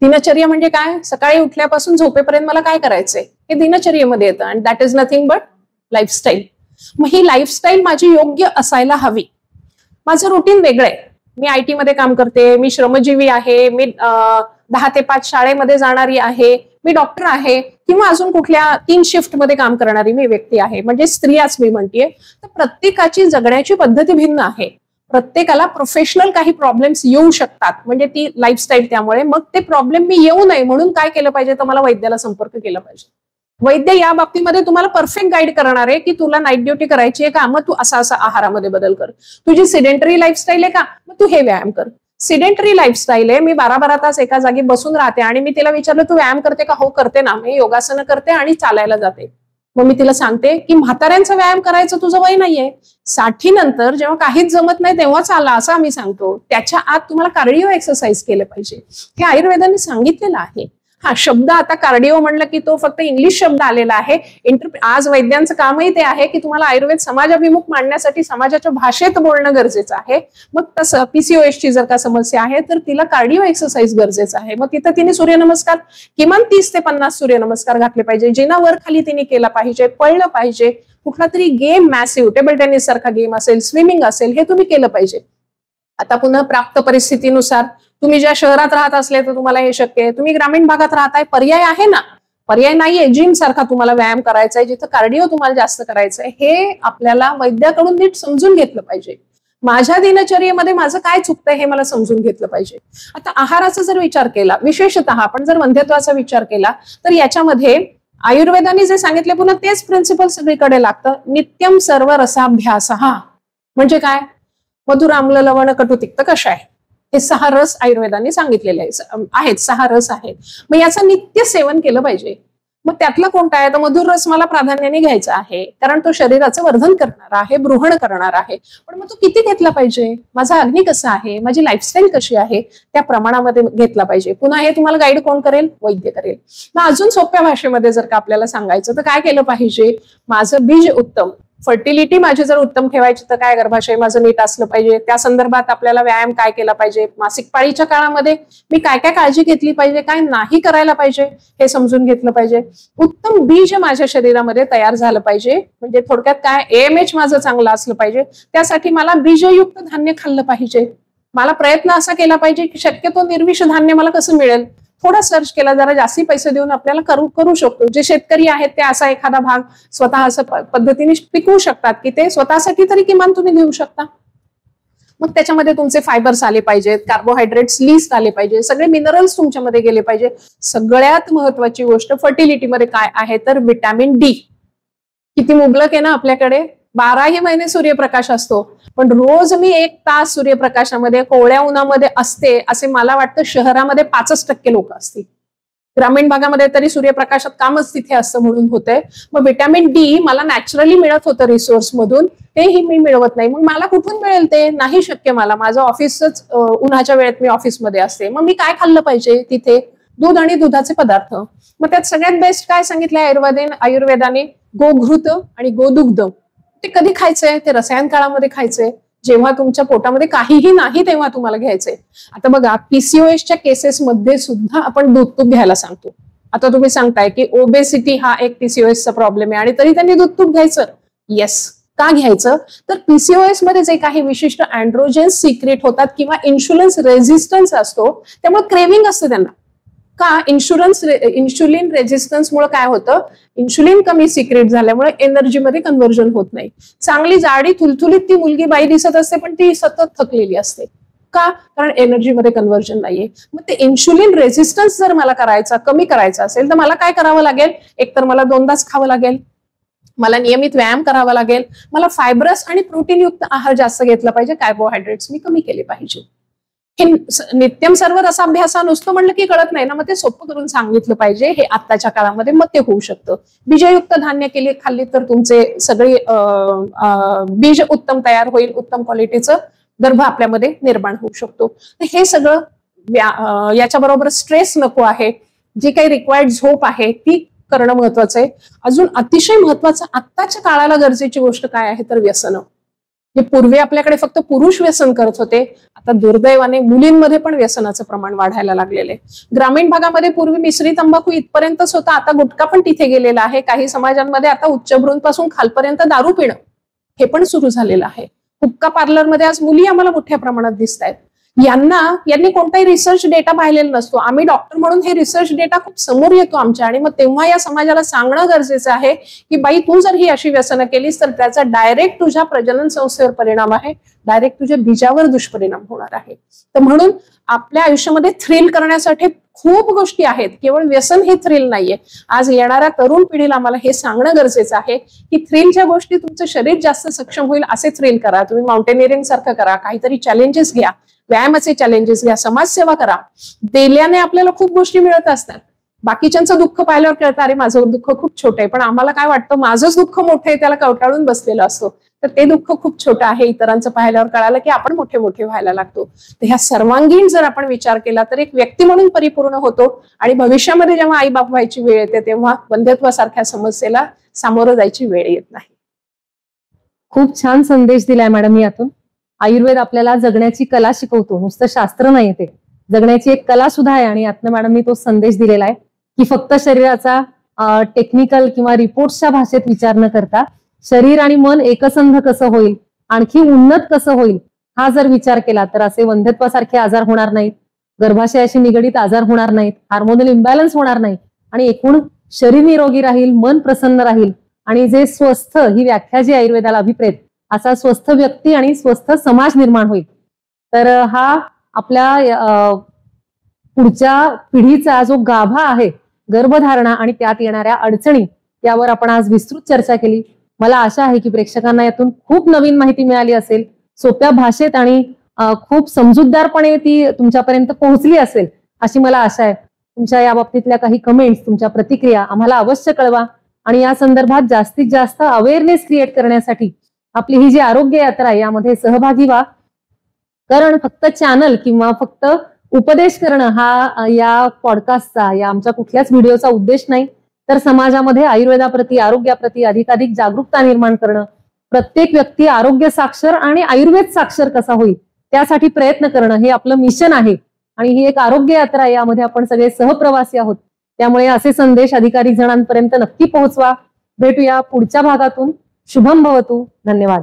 दिनचर्या म्हणजे काय? सकाळी उठल्यापासून झोपेपर्यंत मला काय करायचंय हे दिनचर्येमध्ये येतं आणि that is nothing but lifestyle. मग ही लाईफस्टाईल माझी योग्य असायला हवी. माझं रुटीन वेगळं आहे. मी IT मध्ये काम करते, मी श्रमजीवी आहे, मी 10 ते 5 शाळेमध्ये जाणारी आहे, मी डॉक्टर आहे किंवा अजून कुठल्या 3 शिफ्ट मध्ये काम करणारी मी व्यक्ती आहे, म्हणजे स्त्रियाच मी म्हणतेय. तर प्रत्येकाची जगण्याची पद्धती भिन्न आहे. प्रत्येकाला प्रोफेशनल काही प्रॉब्लेम्स येऊ शकतात, म्हणजे ती लाईफस्टाईल. त्यामुळे मग ते प्रॉब्लेम मी येऊ नये म्हणून काय केलं पाहिजे, तर मला वैद्याला संपर्क केला पाहिजे. वैद्य या बाबतीमध्ये तुम्हाला परफेक्ट गाईड करणार आहे की तुला नाईट ड्युटी करायची आहे का, मग तू असा आहारामध्ये बदल कर. तुझी सिडेंटरी लाईफस्टाईल आहे का, मग तू हे व्यायाम कर. सिडेंटरी लाईफस्टाईल आहे, मी 12-12 तास एका जागी बसून राहते आणि मी तिला विचारलं तू व्यायाम करते का? हो करते ना, मी योगासनं करते आणि चालायला जाते. मग मी तिला सांगते की म्हाताऱ्यांचा व्यायाम करायचं तुझं वय नाहीये, 60 नंतर जेव्हा काहीच जमत नाही तेव्हा चाला असं आम्ही सांगतो. त्याच्या आत तुम्हाला कार्डिओ एक्सरसाइज केलं पाहिजे, हे आयुर्वेदाने सांगितलेलं आहे. हा शब्द आता कार्डिओ म्हणलं की तो फक्त इंग्लिश शब्द आलेला आहे. आज वैद्यांचं कामही ते आहे की तुम्हाला आयुर्वेद समाजाभिमुख मांडण्यासाठी समाजाच्या भाषेत बोलणं गरजेचं आहे. मग तसं PCOS ची जर का समस्या आहे तर तिला कार्डिओ एक्सरसाइज गरजेचं आहे. मग तिथं तिने सूर्यनमस्कार किमान 30 ते 50 सूर्यनमस्कार घातले पाहिजे, जिना वर खाली तिने केला पाहिजे, पळलं पाहिजे. कुठला तरी गेम, मॅसिव्ह टेबल टेनिस सारखा गेम असेल, स्विमिंग असेल, हे तुम्ही केलं पाहिजे. आता पुन्हा प्राप्त परिस्थितीनुसार तुम्ही ज्या शहरात राहत असले तर तुम्हाला हे शक्य आहे, तुम्ही ग्रामीण भागात राहताय, पर्याय आहे ना, पर्याय नाहीये. जिम सारखा तुम्हाला व्यायाम करायचा आहे, जिथं कार्डिओ तुम्हाला जास्त करायचंय, हे आपल्याला वैद्याकडून नीट समजून घेतलं पाहिजे. माझ्या दिनचर्येमध्ये माझं काय चुकतंय हे मला समजून घेतलं पाहिजे. आता आहाराचा जर विचार केला, विशेषतः आपण जर वंध्यत्वाचा विचार केला तर याच्यामध्ये आयुर्वेदाने जे सांगितले पुन्हा तेच प्रिन्सिपल सगळीकडे लागतं. नित्यम सर्व रसाभ्यास. म्हणजे काय? मधुर, आम्ल, लवण, कटू, तिक्त, कषाय, हे 6 रस आयुर्वेदाने सांगितलेले आहेत. 6 रस आहेत. मग याचं नित्य सेवन केलं पाहिजे. मग त्यातला कोणता आहे? तर मधुर रस मला प्राधान्याने घ्यायचा आहे, कारण तो शरीराचं वर्धन करणार आहे, बृहण करणार आहे. पण मग तो किती घेतला पाहिजे? माझा अग्नी कसा आहे, माझी लाईफस्टाईल कशी आहे, त्या प्रमाणामध्ये घेतला पाहिजे. पुन्हा हे तुम्हाला गाईड कोण करेल? वैद्य करेल. मग अजून सोप्या भाषेमध्ये जर का आपल्याला सांगायचं तर काय केलं पाहिजे? माझं बीज उत्तम, फर्टिलिटी माझी जर उत्तम ठेवायची तर काय? गर्भाशय माझं नीट असलं पाहिजे. त्या संदर्भात आपल्याला व्यायाम काय केला पाहिजे? मासिक पाळीच्या काळामध्ये मी काय काय काळजी घेतली पाहिजे, काय नाही करायला पाहिजे, हे समजून घेतलं पाहिजे. उत्तम बीज माझ्या शरीरामध्ये तयार झालं पाहिजे. म्हणजे थोडक्यात काय? AMH माझं चांगलं असलं पाहिजे. त्यासाठी मला बीजयुक्त धान्य खाल्लं पाहिजे. मला प्रयत्न असा केला पाहिजे की शक्यतो निर्विष धान्य मला कसं मिळेल, थोडा सर्च केला, जरा जास्ती पैसे देऊन आपल्याला करू शकतो. जे शेतकरी आहेत ते असा एखादा भाग स्वतः असं पद्धतीने पिकवू शकतात की ते स्वतःसाठी तरी किमान तुम्ही घेऊ शकता. मग त्याच्यामध्ये तुमचे फायबर्स आले पाहिजेत, कार्बोहायड्रेट्स लिस्ट आले पाहिजे, सगळे मिनरल्स तुमच्यामध्ये गेले पाहिजे. सगळ्यात महत्वाची गोष्ट फर्टिलिटीमध्ये काय आहे तर विटॅमिन डी. किती मुबलक आहे ना आपल्याकडे. 12ही महिने सूर्यप्रकाश असतो, पण रोज मी 1 तास सूर्यप्रकाशामध्ये कोवळ्या उन्हामध्ये असते असे मला वाटतं शहरामध्ये 5% लोक असतील. ग्रामीण भागामध्ये तरी सूर्यप्रकाशात कामच तिथे असतं म्हणून होतंय. मग विटॅमिन डी मला नॅचरली मिळत होतं रिसोर्स मधून, तेही मी मिळवत नाही. मग मला कुठून मिळेल? ते नाही शक्य. मला माझं ऑफिसच उन्हाच्या वेळेत मी ऑफिसमध्ये असते. मग मी काय खाल्लं पाहिजे तिथे? दूध आणि दुधाचे पदार्थ. मग त्यात सगळ्यात बेस्ट काय सांगितलंय आयुर्वेदाने? गोघृत आणि गोदुग्ध. ते कधी खायचंय? ते रसायन काळामध्ये खायचंय, जेव्हा तुमच्या पोटामध्ये काहीही नाही तेव्हा तुम्हाला घ्यायचंय. आता बघा, PCOSच्या केसेसमध्ये सुद्धा आपण दूध तूप घ्यायला सांगतो. आता तुम्ही सांगताय की ओबेसिटी हा एक PCOSचा प्रॉब्लेम आहे आणि तरी त्यांनी दूध तूप घ्यायचं. येस. का घ्यायचं? तर PCOS मध्ये जे काही विशिष्ट अँड्रोजेन्स सिक्रेट होतात किंवा इन्शुलिन रेझिस्टन्स असतो, त्यामुळे क्रेविंग असते त्यांना. का? इन्शुलिन रेझिस्टन्समुळे काय होतं? इन्शुलिन कमी सिक्रेट झाल्यामुळे एनर्जीमध्ये कन्व्हर्जन होत नाही. चांगली जाडी थुलथुलीत ती मुलगी बाई दिसत असते, पण ती सतत थकलेली असते. का? कारण एनर्जीमध्ये कन्व्हर्जन नाहीये. मग ते इन्शुलिन रेझिस्टन्स जर मला कमी करायचा असेल तर मला काय करावं लागेल? एकतर मला 2दाच खावं लागेल, मला नियमित व्यायाम करावा लागेल, मला फायब्रस आणि प्रोटीनयुक्त आहार जास्त घेतला पाहिजे, कार्बोहायड्रेट्स मी कमी केले पाहिजे. हे नित्यम सर्व रसाभ्यासा नुसतं म्हणलं की कळत नाही ना. मग ते सोपं करून सांगितलं पाहिजे. हे आत्ताच्या काळामध्ये मग ते होऊ शकतं. बीजयुक्त धान्य खाल्ली तर तुमचे सगळे बीज उत्तम तयार होईल, उत्तम क्वालिटीचं गर्भ आपल्यामध्ये निर्माण होऊ शकतो. हे सगळं याच्याबरोबर स्ट्रेस नको आहे. जी काही रिक्वायर्ड झोप आहे ती करणं महत्वाचं आहे. अजून अतिशय महत्वाचं आत्ताच्या काळाला गरजेची गोष्ट काय आहे तर व्यसन. जे पूर्वी आपल्याकडे फक्त पुरुष व्यसन करत होते, आता दुर्दैवाने मुलींमध्ये पण व्यसनाचं प्रमाण वाढायला लागलेलं आहे. ग्रामीण भागामध्ये पूर्वी मिश्री तंबाखू इथपर्यंतच होता, आता गुटखा पण तिथे गेलेला आहे. काही समाजांमध्ये आता उच्चभ्रूंपासून खालपर्यंत दारू पिणं हे पण सुरू झालेलं आहे. हुक्का पार्लरमध्ये आज मुली आम्हाला मोठ्या प्रमाणात दिसत आहेत. यांनी कोणताही रिसर्च डेटा पाहिलेला नसतो. आम्ही डॉक्टर म्हणून हे रिसर्च डेटा खूप समोर येतो आमच्या, आणि मग तेव्हा या समाजाला सांगणं गरजेचं आहे की बाई, तू जर ही अशी व्यसनं केलीस तर त्याचा डायरेक्ट तुझ्या प्रजनन संस्थेवर परिणाम आहे, डायरेक्ट तुझ्या बीजावर दुष्परिणाम होणार आहे. तर म्हणून आपल्या आयुष्यामध्ये थ्रिल करण्यासाठी खूप गोष्टी आहेत, केवळ व्यसन हे थ्रिल नाहीये. आज येणाऱ्या तरुण पिढीला आम्हाला हे सांगणं गरजेचं आहे की थ्रिलच्या गोष्टी तुमचं शरीर जास्त सक्षम होईल असे थ्रिल करा. तुम्ही माउंटेनिअरिंग सारखं करा, काहीतरी चॅलेंजेस घ्या, व्यायामाचे चॅलेंजेस घ्या, समाजसेवा करा. दिल्याने आपल्याला खूप गोष्टी मिळत असतात. बाकीच्यांचं दुःख पाहिल्यावर कळतं, अरे माझं दुःख खूप छोटं आहे, पण आम्हाला काय वाटतं माझंच दुःख मोठं आहे, त्याला कवटाळून बसलेलं असतो. तर ते दुःख खूप छोटं आहे. इतरांचं पाहिल्यावर कळालं की आपण मोठे मोठे व्हायला लागतो. तर ह्या सर्वांगीण जर आपण विचार केला तर एक व्यक्ती म्हणून परिपूर्ण होतो, आणि भविष्यामध्ये जेव्हा आई बाप व्हायची वेळ येते तेव्हा वंध्यत्वासारख्या समस्येला सामोरं जायची वेळ येत नाही. खूप छान संदेश दिलाय मॅडम यातून. आयुर्वेद आपल्याला जगण्याची कला शिकवतो, नुसतं शास्त्र नाही, ते जगण्याची एक कला सुद्धा आहे. आणि यातनं मॅडमनी तो संदेश दिलेला आहे की फक्त शरीराचा टेक्निकल किंवा रिपोर्ट्सच्या भाषेत विचार न करता शरीर आणि मन एकसंध कसं होईल, आणखी उन्नत कसं होईल, हा जर विचार केला तर असे वंध्यत्वासारखे आजार होणार नाहीत, गर्भाशयाशी निगडीत आजार होणार नाहीत, हार्मोनल इम्बॅलन्स होणार नाही, आणि एकूण शरीर निरोगी राहील, मन प्रसन्न राहील, आणि जे स्वस्थ, ही व्याख्या जी आयुर्वेदाला अभिप्रेत, असा स्वस्थ व्यक्ती आणि स्वस्थ समाज निर्माण होईल. तर हा आपल्या पुढच्या पिढीचा जो गाभा आहे, गर्भधारणा आणि त्यात येणाऱ्या अडचणी, यावर आपण आज विस्तृत चर्चा केली. मला आशा आहे की प्रेक्षकांना यातून खूप नवीन माहिती मिळाली असेल, सोप्या भाषेत आणि खूप समजूतदारपणे ती तुमच्यापर्यंत पोहोचली असेल अशी मला आशा आहे. तुमच्या या बाबतीतल्या काही कमेंट्स, तुमच्या प्रतिक्रिया आम्हाला अवश्य कळवा आणि या संदर्भात जास्तीत जास्त अवेअरनेस क्रिएट करण्यासाठी आपली ही जी आरोग्य यात्रा आहे यामध्ये सहभागी व्हा. कारण फक्त चॅनल किंवा फक्त उपदेश करणं हा या पॉडकास्टचा, या आमच्या कुठल्याच व्हिडिओचा उद्देश नाही, तर समाजामध्ये आयुर्वेदाप्रती, आरोग्याप्रती अधिकाधिक जागरूकता निर्माण करणं, प्रत्येक व्यक्ती आरोग्य साक्षर आणि आयुर्वेद साक्षर कसा होईल त्यासाठी प्रयत्न करणं हे आपलं मिशन आहे. आणि ही एक आरोग्य यात्रा आहे, यामध्ये आपण सगळे सहप्रवासी आहोत. त्यामुळे असे संदेश अधिकारी जणांपर्यंत नक्की पोहोचवा. भेटूया पुढच्या भागातून. शुभम भवतु. धन्यवाद.